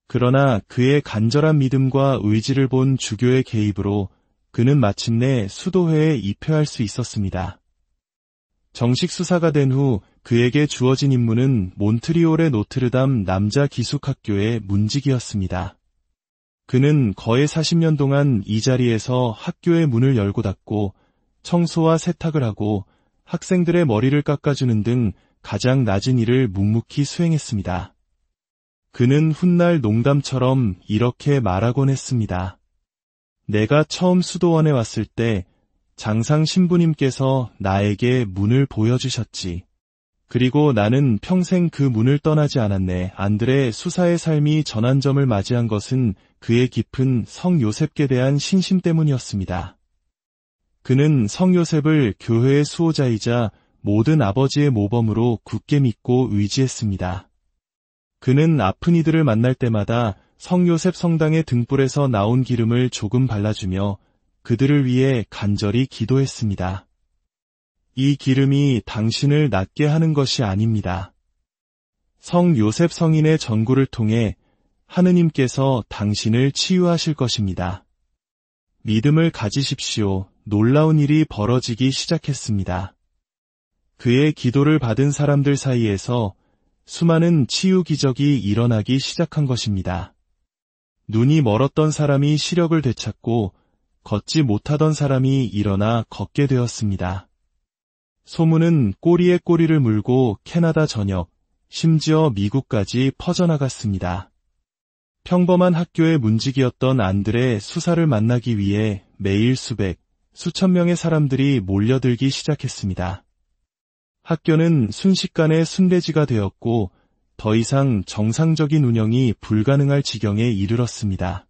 그러나 그의 간절한 믿음과 의지를 본 주교의 개입으로 그는 마침내 수도회에 입회할 수 있었습니다. 정식 수사가 된 후 그에게 주어진 임무는 몬트리올의 노트르담 남자 기숙학교의 문직이었습니다. 그는 거의 40년 동안 이 자리에서 학교의 문을 열고 닫고 청소와 세탁을 하고 학생들의 머리를 깎아주는 등 가장 낮은 일을 묵묵히 수행했습니다. 그는 훗날 농담처럼 이렇게 말하곤 했습니다. 내가 처음 수도원에 왔을 때 장상 신부님께서 나에게 문을 보여주셨지. 그리고 나는 평생 그 문을 떠나지 않았네. 안드레 수사의 삶이 전환점을 맞이한 것은 그의 깊은 성 요셉께 대한 신심 때문이었습니다. 그는 성 요셉을 교회의 수호자이자 모든 아버지의 모범으로 굳게 믿고 의지했습니다. 그는 아픈 이들을 만날 때마다 성 요셉 성당의 등불에서 나온 기름을 조금 발라주며 그들을 위해 간절히 기도했습니다. 이 기름이 당신을 낫게 하는 것이 아닙니다. 성 요셉 성인의 전구를 통해 하느님께서 당신을 치유하실 것입니다. 믿음을 가지십시오. 놀라운 일이 벌어지기 시작했습니다. 그의 기도를 받은 사람들 사이에서 수많은 치유 기적이 일어나기 시작한 것입니다. 눈이 멀었던 사람이 시력을 되찾고 걷지 못하던 사람이 일어나 걷게 되었습니다. 소문은 꼬리에 꼬리를 물고 캐나다 전역, 심지어 미국까지 퍼져나갔습니다. 평범한 학교의 문직이었던 안드레 수사를 만나기 위해 매일 수천 명의 사람들이 몰려들기 시작했습니다. 학교는 순식간에 순례지가 되었고 더 이상 정상적인 운영이 불가능할 지경에 이르렀습니다.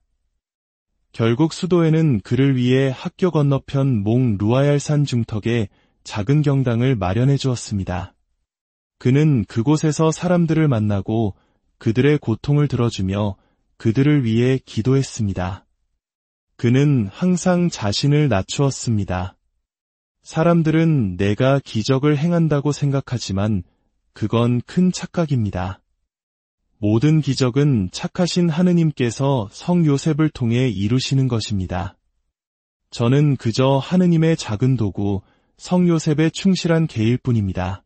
결국 수도에는 그를 위해 학교 건너편 몽 루아얄산 중턱에 작은 경당을 마련해 주었습니다. 그는 그곳에서 사람들을 만나고 그들의 고통을 들어주며 그들을 위해 기도했습니다. 그는 항상 자신을 낮추었습니다. 사람들은 내가 기적을 행한다고 생각하지만 그건 큰 착각입니다. 모든 기적은 착하신 하느님께서 성 요셉을 통해 이루시는 것입니다. 저는 그저 하느님의 작은 도구, 성 요셉의 충실한 개일 뿐입니다.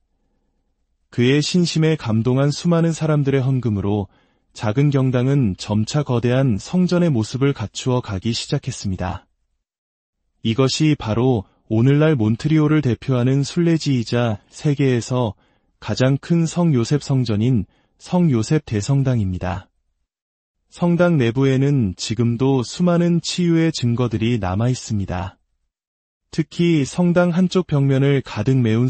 그의 신심에 감동한 수많은 사람들의 헌금으로 작은 경당은 점차 거대한 성전의 모습을 갖추어 가기 시작했습니다. 이것이 바로 오늘날 몬트리올을 대표하는 순례지이자 세계에서 가장 큰 성 요셉 성전인 성 요셉 대성당입니다. 성당 내부에는 지금도 수많은 치유의 증거들이 남아 있습니다. 특히 성당 한쪽 벽면을 가득 메운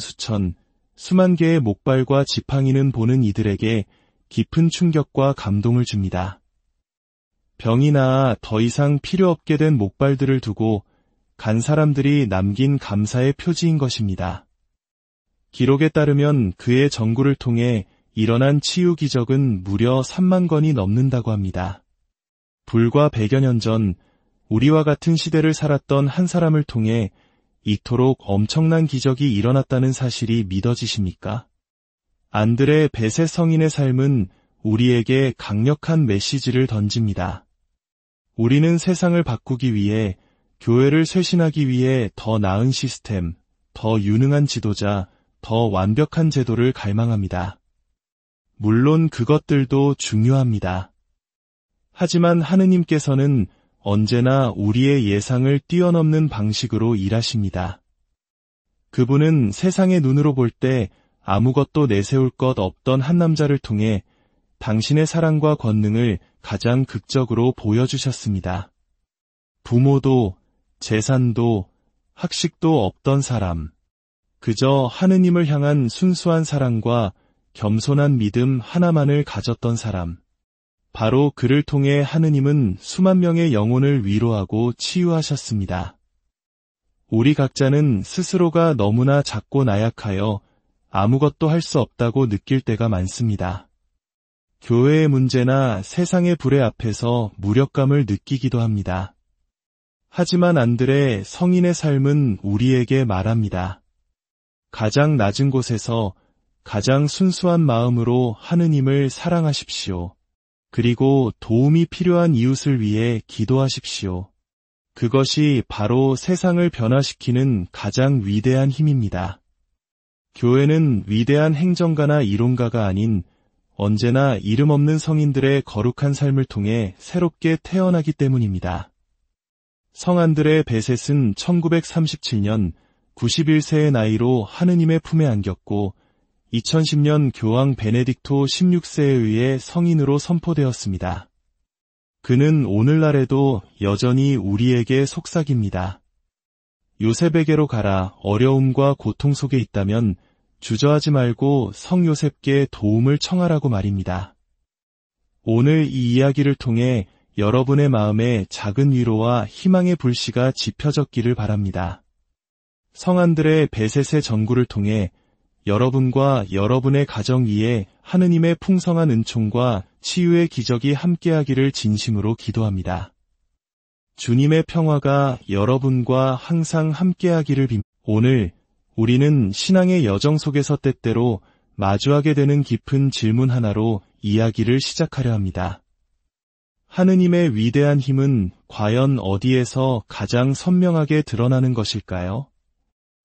수만 개의 목발과 지팡이는 보는 이들에게 깊은 충격과 감동을 줍니다. 병이 나아 더 이상 필요 없게 된 목발들을 두고 간 사람들이 남긴 감사의 표지인 것입니다. 기록에 따르면 그의 전구를 통해 일어난 치유 기적은 무려 3만 건이 넘는다고 합니다. 불과 100여 년 전 우리와 같은 시대를 살았던 한 사람을 통해 이토록 엄청난 기적이 일어났다는 사실이 믿어지십니까? 안드레 베세 성인의 삶은 우리에게 강력한 메시지를 던집니다. 우리는 세상을 바꾸기 위해, 교회를 쇄신하기 위해 더 나은 시스템, 더 유능한 지도자, 더 완벽한 제도를 갈망합니다. 물론 그것들도 중요합니다. 하지만 하느님께서는 언제나 우리의 예상을 뛰어넘는 방식으로 일하십니다. 그분은 세상의 눈으로 볼 때 아무것도 내세울 것 없던 한 남자를 통해 당신의 사랑과 권능을 가장 극적으로 보여주셨습니다. 부모도, 재산도, 학식도 없던 사람. 그저 하느님을 향한 순수한 사랑과 겸손한 믿음 하나만을 가졌던 사람. 바로 그를 통해 하느님은 수만 명의 영혼을 위로하고 치유하셨습니다. 우리 각자는 스스로가 너무나 작고 나약하여 아무것도 할 수 없다고 느낄 때가 많습니다. 교회의 문제나 세상의 불의 앞에서 무력감을 느끼기도 합니다. 하지만 안드레 성인의 삶은 우리에게 말합니다. 가장 낮은 곳에서 가장 순수한 마음으로 하느님을 사랑하십시오. 그리고 도움이 필요한 이웃을 위해 기도하십시오. 그것이 바로 세상을 변화시키는 가장 위대한 힘입니다. 교회는 위대한 행정가나 이론가가 아닌 언제나 이름 없는 성인들의 거룩한 삶을 통해 새롭게 태어나기 때문입니다. 성 안드레 베셋은 1937년 91세의 나이로 하느님의 품에 안겼고 2010년 교황 베네딕토 16세에 의해 성인으로 선포되었습니다. 그는 오늘날에도 여전히 우리에게 속삭입니다. 요셉에게로 가라. 어려움과 고통 속에 있다면 주저하지 말고 성 요셉께 도움을 청하라고 말입니다. 오늘 이 이야기를 통해 여러분의 마음에 작은 위로와 희망의 불씨가 지펴졌기를 바랍니다. 성 안드레 베셋의 전구를 통해 여러분과 여러분의 가정 위에 하느님의 풍성한 은총과 치유의 기적이 함께하기를 진심으로 기도합니다. 주님의 평화가 여러분과 항상 함께하기를 빕니다. 오늘 우리는 신앙의 여정 속에서 때때로 마주하게 되는 깊은 질문 하나로 이야기를 시작하려 합니다. 하느님의 위대한 힘은 과연 어디에서 가장 선명하게 드러나는 것일까요?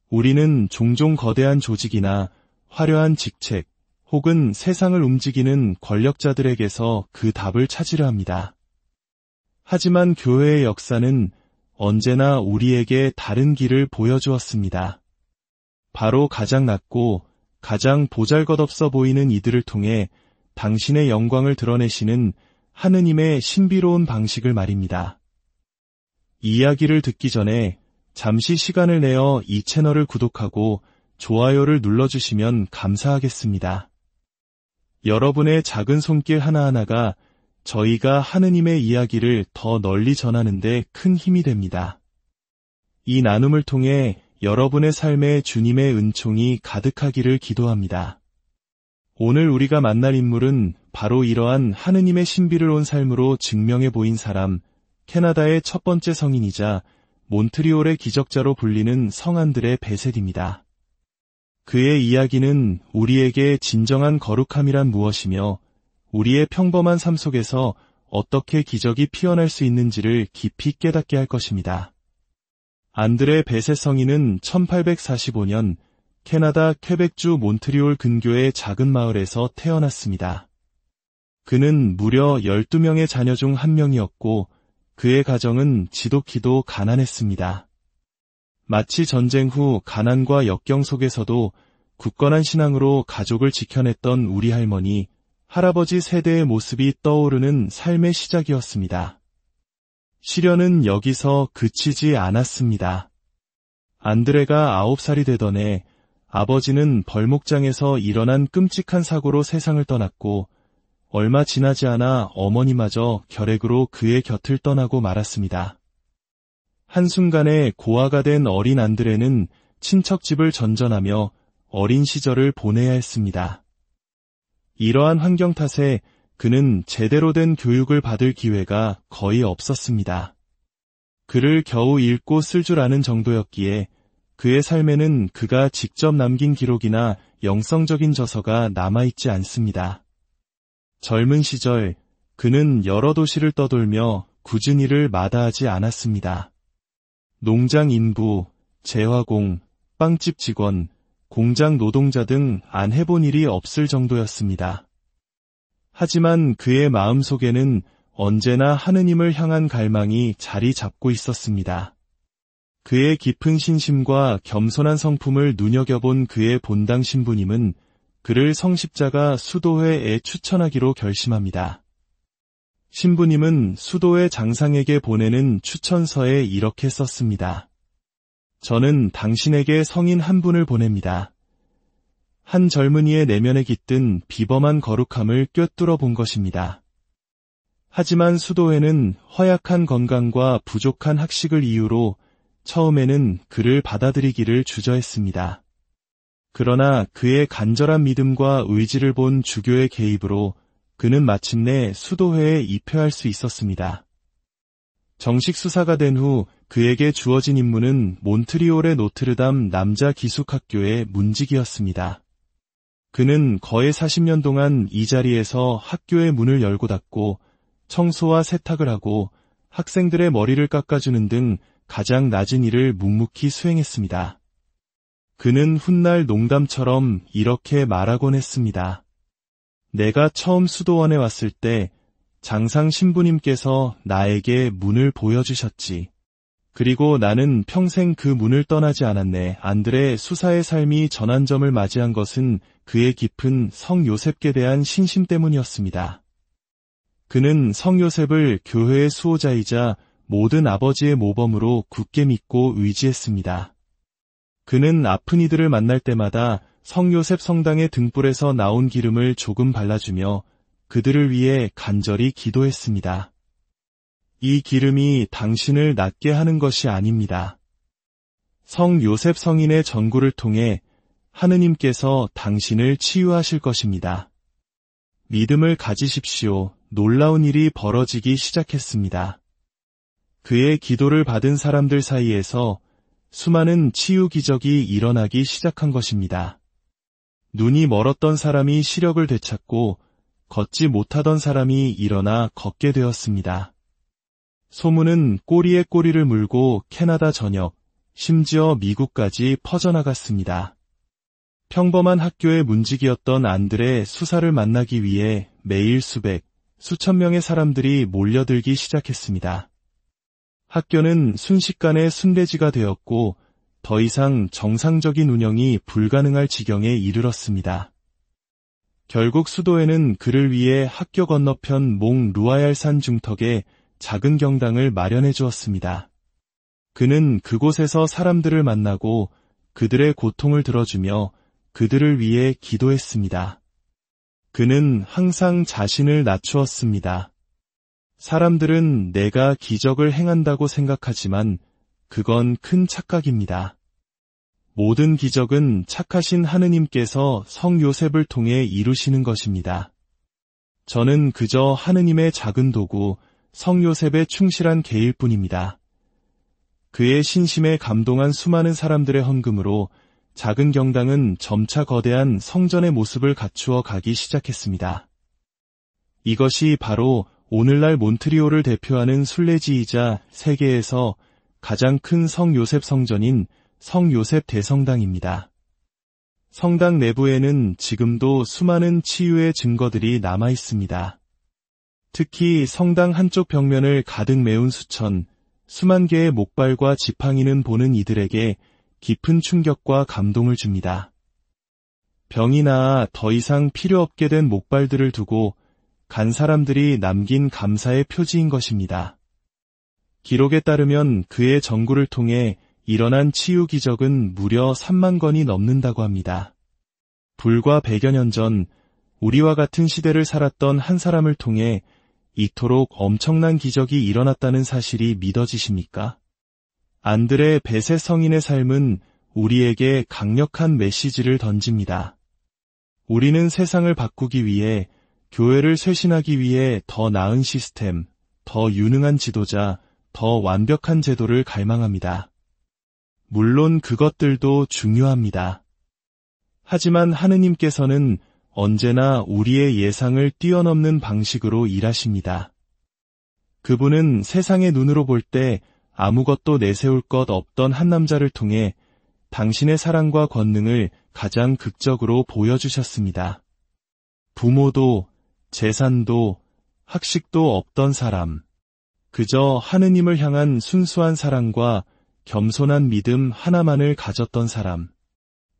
우리는 종종 거대한 조직이나 화려한 직책 혹은 세상을 움직이는 권력자들에게서 그 답을 찾으려 합니다. 하지만 교회의 역사는 언제나 우리에게 다른 길을 보여주었습니다. 바로 가장 낮고 가장 보잘것없어 보이는 이들을 통해 당신의 영광을 드러내시는 하느님의 신비로운 방식을 말입니다. 이야기를 듣기 전에 잠시 시간을 내어 이 채널을 구독하고 좋아요를 눌러주시면 감사하겠습니다. 여러분의 작은 손길 하나하나가 저희가 하느님의 이야기를 더 널리 전하는 데 큰 힘이 됩니다. 이 나눔을 통해 여러분의 삶에 주님의 은총이 가득하기를 기도합니다. 오늘 우리가 만날 인물은 바로 이러한 하느님의 신비를 온 삶으로 증명해 보인 사람, 캐나다의 첫 번째 성인이자 몬트리올의 기적자로 불리는 성안드레 베셋입니다. 그의 이야기는 우리에게 진정한 거룩함이란 무엇이며 우리의 평범한 삶 속에서 어떻게 기적이 피어날 수 있는지를 깊이 깨닫게 할 것입니다. 안드레 베셋 성인은 1845년 캐나다 퀘벡주 몬트리올 근교의 작은 마을에서 태어났습니다. 그는 무려 12명의 자녀 중 한 명이었고 그의 가정은 지독히도 가난했습니다. 마치 전쟁 후 가난과 역경 속에서도 굳건한 신앙으로 가족을 지켜냈던 우리 할머니, 할아버지 세대의 모습이 떠오르는 삶의 시작이었습니다. 시련은 여기서 그치지 않았습니다. 안드레가 9살이 되던 해 아버지는 벌목장에서 일어난 끔찍한 사고로 세상을 떠났고 얼마 지나지 않아 어머니마저 결핵으로 그의 곁을 떠나고 말았습니다. 한순간에 고아가 된 어린 안드레는 친척 집을 전전하며 어린 시절을 보내야 했습니다. 이러한 환경 탓에 그는 제대로 된 교육을 받을 기회가 거의 없었습니다. 글을 겨우 읽고 쓸 줄 아는 정도였기에 그의 삶에는 그가 직접 남긴 기록이나 영성적인 저서가 남아있지 않습니다. 젊은 시절 그는 여러 도시를 떠돌며 굳은 일을 마다하지 않았습니다. 농장 인부, 재화공, 빵집 직원, 공장 노동자 등 안 해본 일이 없을 정도였습니다. 하지만 그의 마음속에는 언제나 하느님을 향한 갈망이 자리 잡고 있었습니다. 그의 깊은 신심과 겸손한 성품을 눈여겨본 그의 본당 신부님은 그를 성십자가 수도회에 추천하기로 결심합니다. 신부님은 수도회 장상에게 보내는 추천서에 이렇게 썼습니다. 저는 당신에게 성인 한 분을 보냅니다. 한 젊은이의 내면에 깃든 비범한 거룩함을 꿰뚫어 본 것입니다. 하지만 수도회는 허약한 건강과 부족한 학식을 이유로 처음에는 그를 받아들이기를 주저했습니다. 그러나 그의 간절한 믿음과 의지를 본 주교의 개입으로 그는 마침내 수도회에 입회할 수 있었습니다. 정식 수사가 된 후 그에게 주어진 임무는 몬트리올의 노트르담 남자 기숙학교의 문직이었습니다. 그는 거의 40년 동안 이 자리에서 학교의 문을 열고 닫고 청소와 세탁을 하고 학생들의 머리를 깎아주는 등 가장 낮은 일을 묵묵히 수행했습니다. 그는 훗날 농담처럼 이렇게 말하곤 했습니다. 내가 처음 수도원에 왔을 때 장상 신부님께서 나에게 문을 보여주셨지. 그리고 나는 평생 그 문을 떠나지 않았네. 안드레 수사의 삶이 전환점을 맞이한 것은 그의 깊은 성 요셉께 대한 신심 때문이었습니다. 그는 성 요셉을 교회의 수호자이자 모든 아버지의 모범으로 굳게 믿고 의지했습니다. 그는 아픈 이들을 만날 때마다 성 요셉 성당의 등불에서 나온 기름을 조금 발라주며 그들을 위해 간절히 기도했습니다. 이 기름이 당신을 낫게 하는 것이 아닙니다. 성 요셉 성인의 전구를 통해 하느님께서 당신을 치유하실 것입니다. 믿음을 가지십시오. 놀라운 일이 벌어지기 시작했습니다. 그의 기도를 받은 사람들 사이에서 수많은 치유 기적이 일어나기 시작한 것입니다. 눈이 멀었던 사람이 시력을 되찾고 걷지 못하던 사람이 일어나 걷게 되었습니다. 소문은 꼬리에 꼬리를 물고 캐나다 전역, 심지어 미국까지 퍼져나갔습니다. 평범한 학교의 문직이었던 안드레 수사를 만나기 위해 매일 수천 명의 사람들이 몰려들기 시작했습니다. 학교는 순식간에 순례지가 되었고 더 이상 정상적인 운영이 불가능할 지경에 이르렀습니다. 결국 수도에는 그를 위해 학교 건너편 몽 루아얄산 중턱에 작은 경당을 마련해 주었습니다. 그는 그곳에서 사람들을 만나고 그들의 고통을 들어주며 그들을 위해 기도했습니다. 그는 항상 자신을 낮추었습니다. 사람들은 내가 기적을 행한다고 생각하지만 그건 큰 착각입니다. 모든 기적은 착하신 하느님께서 성 요셉을 통해 이루시는 것입니다. 저는 그저 하느님의 작은 도구, 성 요셉의 충실한 개일 뿐입니다. 그의 신심에 감동한 수많은 사람들의 헌금으로 작은 경당은 점차 거대한 성전의 모습을 갖추어 가기 시작했습니다. 이것이 바로 오늘날 몬트리올을 대표하는 순례지이자 세계에서 가장 큰 성요셉 성전인 성요셉 대성당입니다. 성당 내부에는 지금도 수많은 치유의 증거들이 남아 있습니다. 특히 성당 한쪽 벽면을 가득 메운 수만 개의 목발과 지팡이는 보는 이들에게 깊은 충격과 감동을 줍니다. 병이 나아 더 이상 필요 없게 된 목발들을 두고 간 사람들이 남긴 감사의 표지인 것입니다. 기록에 따르면 그의 전구를 통해 일어난 치유 기적은 무려 3만 건이 넘는다고 합니다. 불과 100여 년 전 우리와 같은 시대를 살았던 한 사람을 통해 이토록 엄청난 기적이 일어났다는 사실이 믿어지십니까? 안드레 베세 성인의 삶은 우리에게 강력한 메시지를 던집니다. 우리는 세상을 바꾸기 위해, 교회를 쇄신하기 위해 더 나은 시스템, 더 유능한 지도자, 더 완벽한 제도를 갈망합니다. 물론 그것들도 중요합니다. 하지만 하느님께서는 언제나 우리의 예상을 뛰어넘는 방식으로 일하십니다. 그분은 세상의 눈으로 볼 때 아무것도 내세울 것 없던 한 남자를 통해 당신의 사랑과 권능을 가장 극적으로 보여주셨습니다. 부모도, 재산도, 학식도 없던 사람, 그저 하느님을 향한 순수한 사랑과 겸손한 믿음 하나만을 가졌던 사람.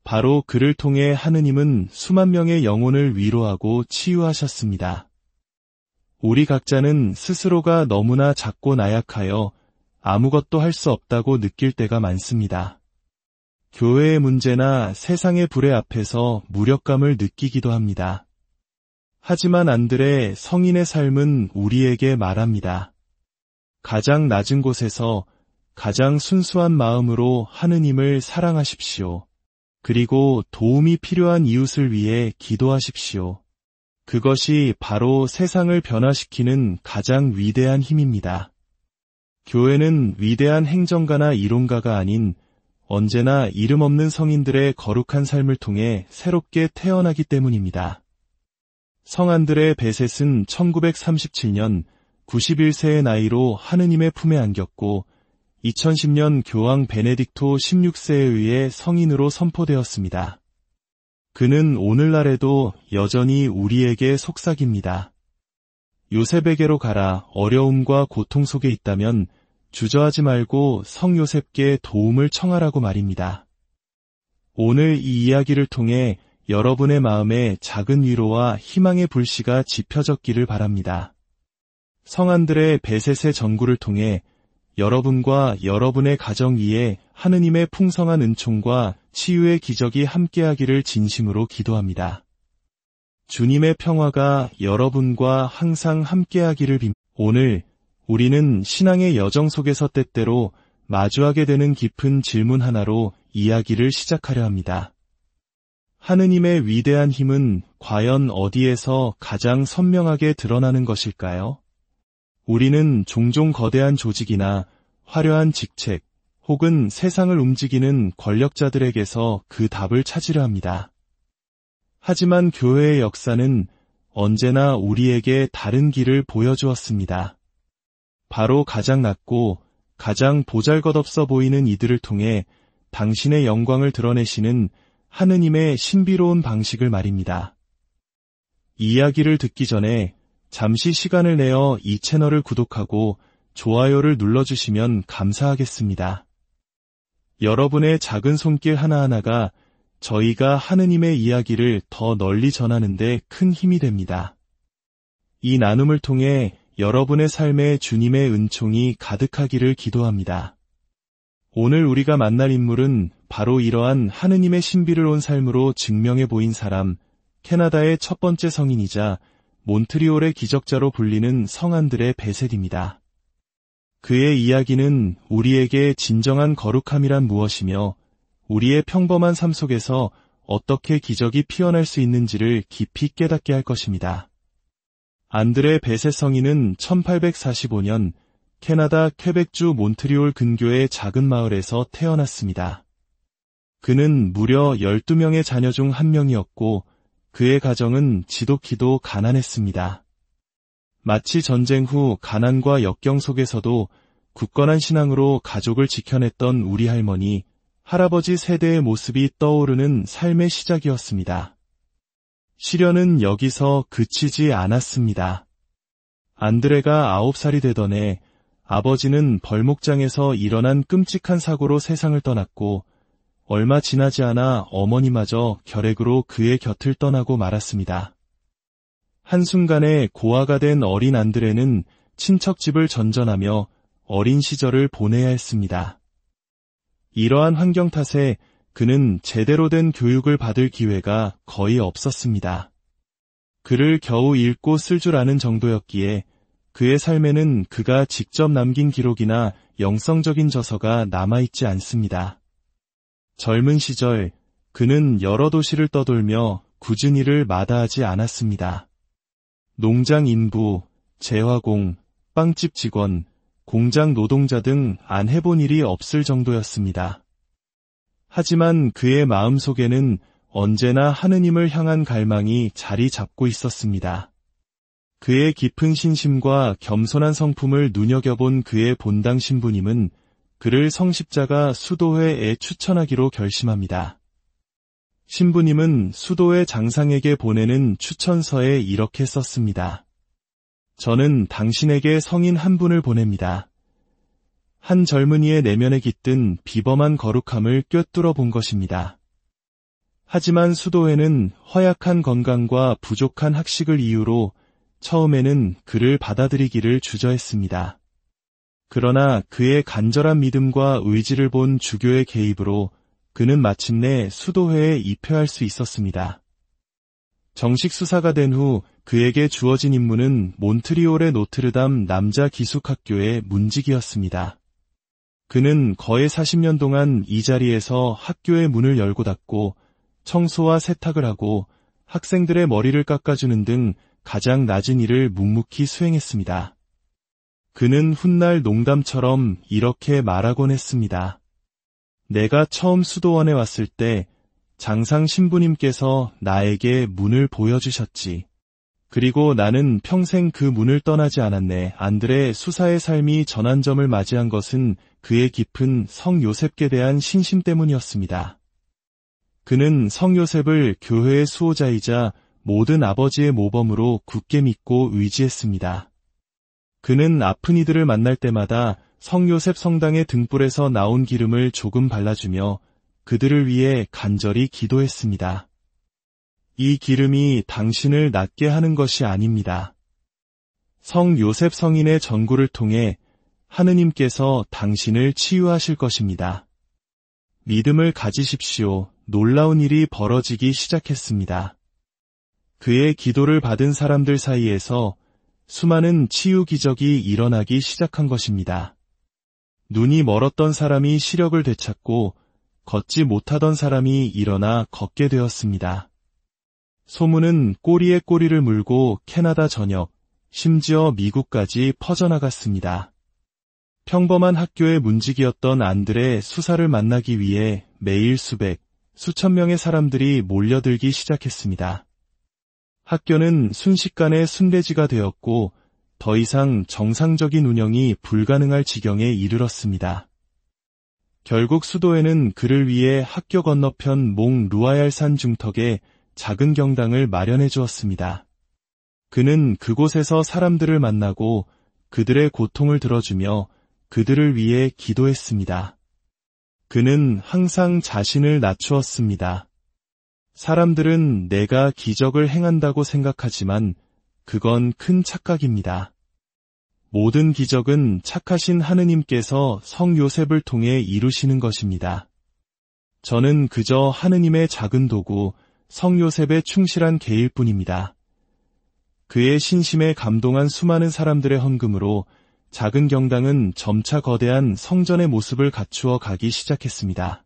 바로 그를 통해 하느님은 수만 명의 영혼을 위로하고 치유하셨습니다. 우리 각자는 스스로가 너무나 작고 나약하여 아무것도 할 수 없다고 느낄 때가 많습니다. 교회의 문제나 세상의 불의 앞에서 무력감을 느끼기도 합니다. 하지만 안드레 성인의 삶은 우리에게 말합니다. 가장 낮은 곳에서 가장 순수한 마음으로 하느님을 사랑하십시오. 그리고 도움이 필요한 이웃을 위해 기도하십시오. 그것이 바로 세상을 변화시키는 가장 위대한 힘입니다. 교회는 위대한 행정가나 이론가가 아닌 언제나 이름 없는 성인들의 거룩한 삶을 통해 새롭게 태어나기 때문입니다. 성 안드레 베셋은 1937년 91세의 나이로 하느님의 품에 안겼고 2010년 교황 베네딕토 16세에 의해 성인으로 선포되었습니다. 그는 오늘날에도 여전히 우리에게 속삭입니다. 요셉에게로 가라. 어려움과 고통 속에 있다면 주저하지 말고 성 요셉께 도움을 청하라고 말입니다. 오늘 이 이야기를 통해 여러분의 마음에 작은 위로와 희망의 불씨가 지펴졌기를 바랍니다. 성 안드레 베셋의 전구를 통해 여러분과 여러분의 가정 위에 하느님의 풍성한 은총과 치유의 기적이 함께하기를 진심으로 기도합니다. 주님의 평화가 여러분과 항상 함께하기를 빕니다. 오늘 우리는 신앙의 여정 속에서 때때로 마주하게 되는 깊은 질문 하나로 이야기를 시작하려 합니다. 하느님의 위대한 힘은 과연 어디에서 가장 선명하게 드러나는 것일까요? 우리는 종종 거대한 조직이나 화려한 직책, 혹은 세상을 움직이는 권력자들에게서 그 답을 찾으려 합니다. 하지만 교회의 역사는 언제나 우리에게 다른 길을 보여주었습니다. 바로 가장 낮고 가장 보잘것없어 보이는 이들을 통해 당신의 영광을 드러내시는 하느님의 신비로운 방식을 말입니다. 이야기를 듣기 전에 잠시 시간을 내어 이 채널을 구독하고 좋아요를 눌러주시면 감사하겠습니다. 여러분의 작은 손길 하나하나가 저희가 하느님의 이야기를 더 널리 전하는 데 큰 힘이 됩니다. 이 나눔을 통해 여러분의 삶에 주님의 은총이 가득하기를 기도합니다. 오늘 우리가 만날 인물은 바로 이러한 하느님의 신비로운 삶으로 증명해 보인 사람, 캐나다의 첫 번째 성인이자 몬트리올의 기적자로 불리는 성 안드레 베셋입니다. 그의 이야기는 우리에게 진정한 거룩함이란 무엇이며 우리의 평범한 삶 속에서 어떻게 기적이 피어날 수 있는지를 깊이 깨닫게 할 것입니다. 안드레 베셋 성인은 1845년 캐나다 퀘벡주 몬트리올 근교의 작은 마을에서 태어났습니다. 그는 무려 12명의 자녀 중 한 명이었고 그의 가정은 지독히도 가난했습니다. 마치 전쟁 후 가난과 역경 속에서도 굳건한 신앙으로 가족을 지켜냈던 우리 할머니, 할아버지 세대의 모습이 떠오르는 삶의 시작이었습니다. 시련은 여기서 그치지 않았습니다. 안드레가 9살이 되던 해 아버지는 벌목장에서 일어난 끔찍한 사고로 세상을 떠났고 얼마 지나지 않아 어머니마저 결핵으로 그의 곁을 떠나고 말았습니다. 한순간에 고아가 된 어린 안드레는 친척집을 전전하며 어린 시절을 보내야 했습니다. 이러한 환경 탓에 그는 제대로 된 교육을 받을 기회가 거의 없었습니다. 글을 겨우 읽고 쓸 줄 아는 정도였기에 그의 삶에는 그가 직접 남긴 기록이나 영성적인 저서가 남아있지 않습니다. 젊은 시절 그는 여러 도시를 떠돌며 굳은 일을 마다하지 않았습니다. 농장 인부, 재화공, 빵집 직원, 공장 노동자 등 안 해본 일이 없을 정도였습니다. 하지만 그의 마음속에는 언제나 하느님을 향한 갈망이 자리 잡고 있었습니다. 그의 깊은 신심과 겸손한 성품을 눈여겨본 그의 본당 신부님은 그를 성십자가 수도회에 추천하기로 결심합니다. 신부님은 수도회 장상에게 보내는 추천서에 이렇게 썼습니다. 저는 당신에게 성인 한 분을 보냅니다. 한 젊은이의 내면에 깃든 비범한 거룩함을 꿰뚫어 본 것입니다. 하지만 수도회는 허약한 건강과 부족한 학식을 이유로 처음에는 그를 받아들이기를 주저했습니다. 그러나 그의 간절한 믿음과 의지를 본 주교의 개입으로 그는 마침내 수도회에 입회할 수 있었습니다. 정식 수사가 된 후 그에게 주어진 임무는 몬트리올의 노트르담 남자 기숙학교의 문직이었습니다. 그는 거의 40년 동안 이 자리에서 학교의 문을 열고 닫고 청소와 세탁을 하고 학생들의 머리를 깎아주는 등 가장 낮은 일을 묵묵히 수행했습니다. 그는 훗날 농담처럼 이렇게 말하곤 했습니다. 내가 처음 수도원에 왔을 때 장상 신부님께서 나에게 문을 보여주셨지. 그리고 나는 평생 그 문을 떠나지 않았네. 안드레 수사의 삶이 전환점을 맞이한 것은 그의 깊은 성 요셉께 대한 신심 때문이었습니다. 그는 성 요셉을 교회의 수호자이자 모든 아버지의 모범으로 굳게 믿고 의지했습니다. 그는 아픈 이들을 만날 때마다 성 요셉 성당의 등불에서 나온 기름을 조금 발라주며 그들을 위해 간절히 기도했습니다. 이 기름이 당신을 낫게 하는 것이 아닙니다. 성 요셉 성인의 전구를 통해 하느님께서 당신을 치유하실 것입니다. 믿음을 가지십시오. 놀라운 일이 벌어지기 시작했습니다. 그의 기도를 받은 사람들 사이에서 수많은 치유 기적이 일어나기 시작한 것입니다. 눈이 멀었던 사람이 시력을 되찾고 걷지 못하던 사람이 일어나 걷게 되었습니다. 소문은 꼬리에 꼬리를 물고 캐나다 전역, 심지어 미국까지 퍼져나갔습니다. 평범한 학교의 문직이었던 안드레 수사를 만나기 위해 매일 수천 명의 사람들이 몰려들기 시작했습니다. 학교는 순식간에 순례지가 되었고 더 이상 정상적인 운영이 불가능할 지경에 이르렀습니다. 결국 수도에는 그를 위해 학교 건너편 몽 루아얄산 중턱에 작은 경당을 마련해 주었습니다. 그는 그곳에서 사람들을 만나고 그들의 고통을 들어주며 그들을 위해 기도했습니다. 그는 항상 자신을 낮추었습니다. 사람들은 내가 기적을 행한다고 생각하지만 그건 큰 착각입니다. 모든 기적은 착하신 하느님께서 성 요셉을 통해 이루시는 것입니다. 저는 그저 하느님의 작은 도구, 성 요셉의 충실한 개일 뿐입니다. 그의 신심에 감동한 수많은 사람들의 헌금으로 작은 경당은 점차 거대한 성전의 모습을 갖추어 가기 시작했습니다.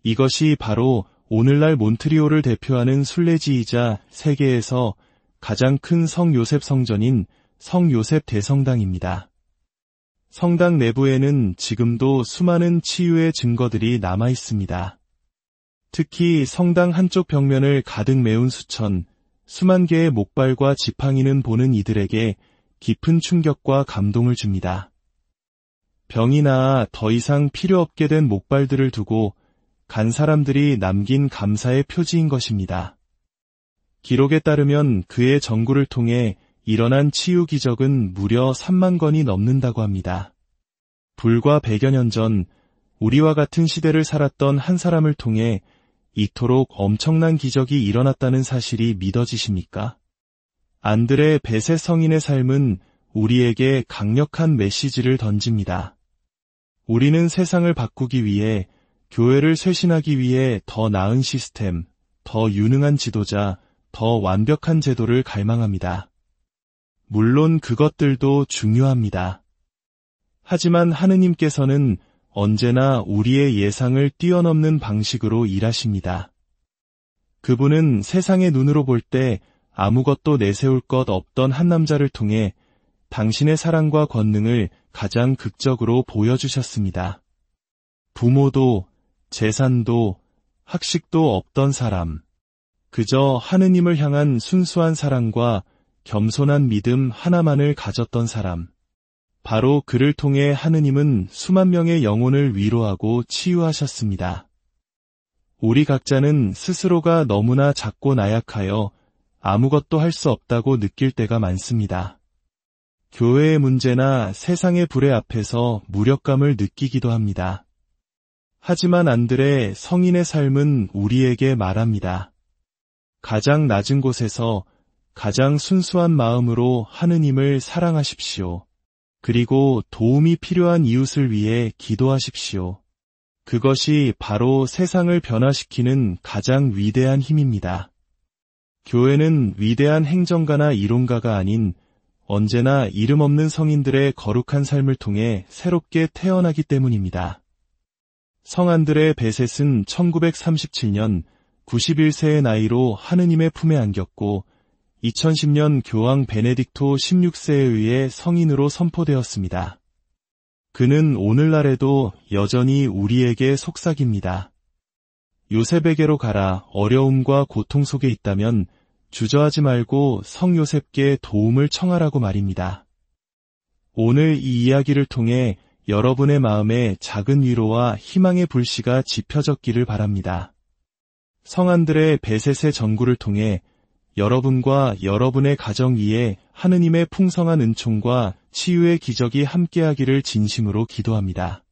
이것이 바로 오늘날 몬트리올을 대표하는 순례지이자 세계에서 가장 큰 성 요셉 성전인 성 요셉 대성당입니다. 성당 내부에는 지금도 수많은 치유의 증거들이 남아 있습니다. 특히 성당 한쪽 벽면을 가득 메운 수만 개의 목발과 지팡이는 보는 이들에게 깊은 충격과 감동을 줍니다. 병이 나아 더 이상 필요 없게 된 목발들을 두고 간 사람들이 남긴 감사의 표지인 것입니다. 기록에 따르면 그의 전구를 통해 일어난 치유 기적은 무려 3만 건이 넘는다고 합니다. 불과 100여 년 전 우리와 같은 시대를 살았던 한 사람을 통해 이토록 엄청난 기적이 일어났다는 사실이 믿어지십니까? 안드레 베세 성인의 삶은 우리에게 강력한 메시지를 던집니다. 우리는 세상을 바꾸기 위해, 교회를 쇄신하기 위해 더 나은 시스템, 더 유능한 지도자, 더 완벽한 제도를 갈망합니다. 물론 그것들도 중요합니다. 하지만 하느님께서는 언제나 우리의 예상을 뛰어넘는 방식으로 일하십니다. 그분은 세상의 눈으로 볼 때 아무것도 내세울 것 없던 한 남자를 통해 당신의 사랑과 권능을 가장 극적으로 보여주셨습니다. 부모도, 재산도, 학식도 없던 사람. 그저 하느님을 향한 순수한 사랑과 겸손한 믿음 하나만을 가졌던 사람. 바로 그를 통해 하느님은 수만 명의 영혼을 위로하고 치유하셨습니다. 우리 각자는 스스로가 너무나 작고 나약하여 아무것도 할 수 없다고 느낄 때가 많습니다. 교회의 문제나 세상의 불의 앞에서 무력감을 느끼기도 합니다. 하지만 안드레 성인의 삶은 우리에게 말합니다. 가장 낮은 곳에서 가장 순수한 마음으로 하느님을 사랑하십시오. 그리고 도움이 필요한 이웃을 위해 기도하십시오. 그것이 바로 세상을 변화시키는 가장 위대한 힘입니다. 교회는 위대한 행정가나 이론가가 아닌 언제나 이름 없는 성인들의 거룩한 삶을 통해 새롭게 태어나기 때문입니다. 성 안드레 베셋은 1937년 91세의 나이로 하느님의 품에 안겼고 2010년 교황 베네딕토 16세에 의해 성인으로 선포되었습니다. 그는 오늘날에도 여전히 우리에게 속삭입니다. 요셉에게로 가라. 어려움과 고통 속에 있다면 주저하지 말고 성 요셉께 도움을 청하라고 말입니다. 오늘 이 이야기를 통해 여러분의 마음에 작은 위로와 희망의 불씨가 지펴졌기를 바랍니다. 성 안드레 베셋의 전구를 통해 여러분과 여러분의 가정 위에 하느님의 풍성한 은총과 치유의 기적이 함께하기를 진심으로 기도합니다.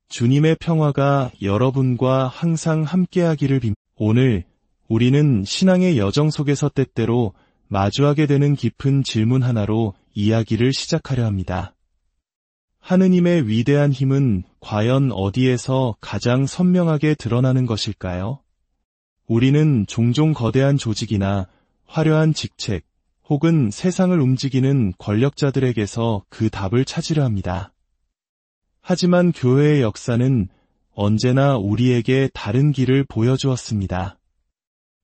주님의 평화가 여러분과 항상 함께하기를 빕니다. 오늘 우리는 신앙의 여정 속에서 때때로 마주하게 되는 깊은 질문 하나로 이야기를 시작하려 합니다. 하느님의 위대한 힘은 과연 어디에서 가장 선명하게 드러나는 것일까요? 우리는 종종 거대한 조직이나 화려한 직책 혹은 세상을 움직이는 권력자들에게서 그 답을 찾으려 합니다. 하지만 교회의 역사는 언제나 우리에게 다른 길을 보여주었습니다.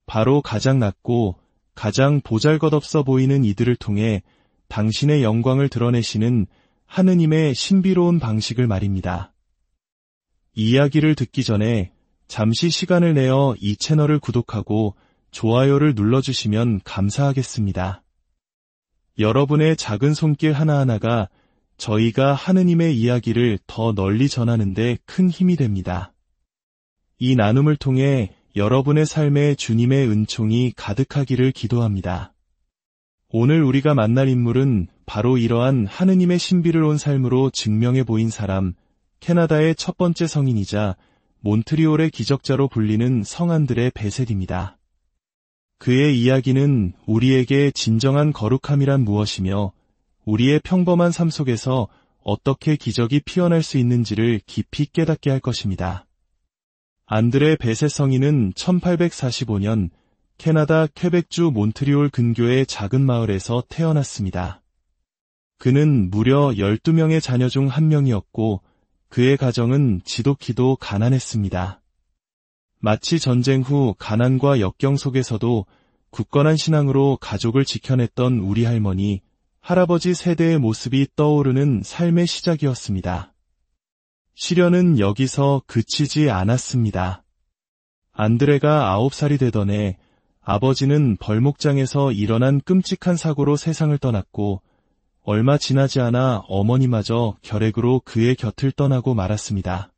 바로 가장 낮고 가장 보잘것없어 보이는 이들을 통해 당신의 영광을 드러내시는 하느님의 신비로운 방식을 말입니다. 이 이야기를 듣기 전에 잠시 시간을 내어 이 채널을 구독하고 좋아요를 눌러주시면 감사하겠습니다. 여러분의 작은 손길 하나하나가 저희가 하느님의 이야기를 더 널리 전하는 데 큰 힘이 됩니다. 이 나눔을 통해 여러분의 삶에 주님의 은총이 가득하기를 기도합니다. 오늘 우리가 만날 인물은 바로 이러한 하느님의 신비를 온 삶으로 증명해 보인 사람, 캐나다의 첫 번째 성인이자 몬트리올의 기적자로 불리는 성 안드레 베셋입니다. 그의 이야기는 우리에게 진정한 거룩함이란 무엇이며 우리의 평범한 삶 속에서 어떻게 기적이 피어날 수 있는지를 깊이 깨닫게 할 것입니다. 안드레 베셋 성인은 1845년 캐나다 퀘벡주 몬트리올 근교의 작은 마을에서 태어났습니다. 그는 무려 12명의 자녀 중 한 명이었고 그의 가정은 지독히도 가난했습니다. 마치 전쟁 후 가난과 역경 속에서도 굳건한 신앙으로 가족을 지켜냈던 우리 할머니, 할아버지 세대의 모습이 떠오르는 삶의 시작이었습니다. 시련은 여기서 그치지 않았습니다. 안드레가 9살이 되던 해 아버지는 벌목장에서 일어난 끔찍한 사고로 세상을 떠났고 얼마 지나지 않아 어머니마저 결핵으로 그의 곁을 떠나고 말았습니다.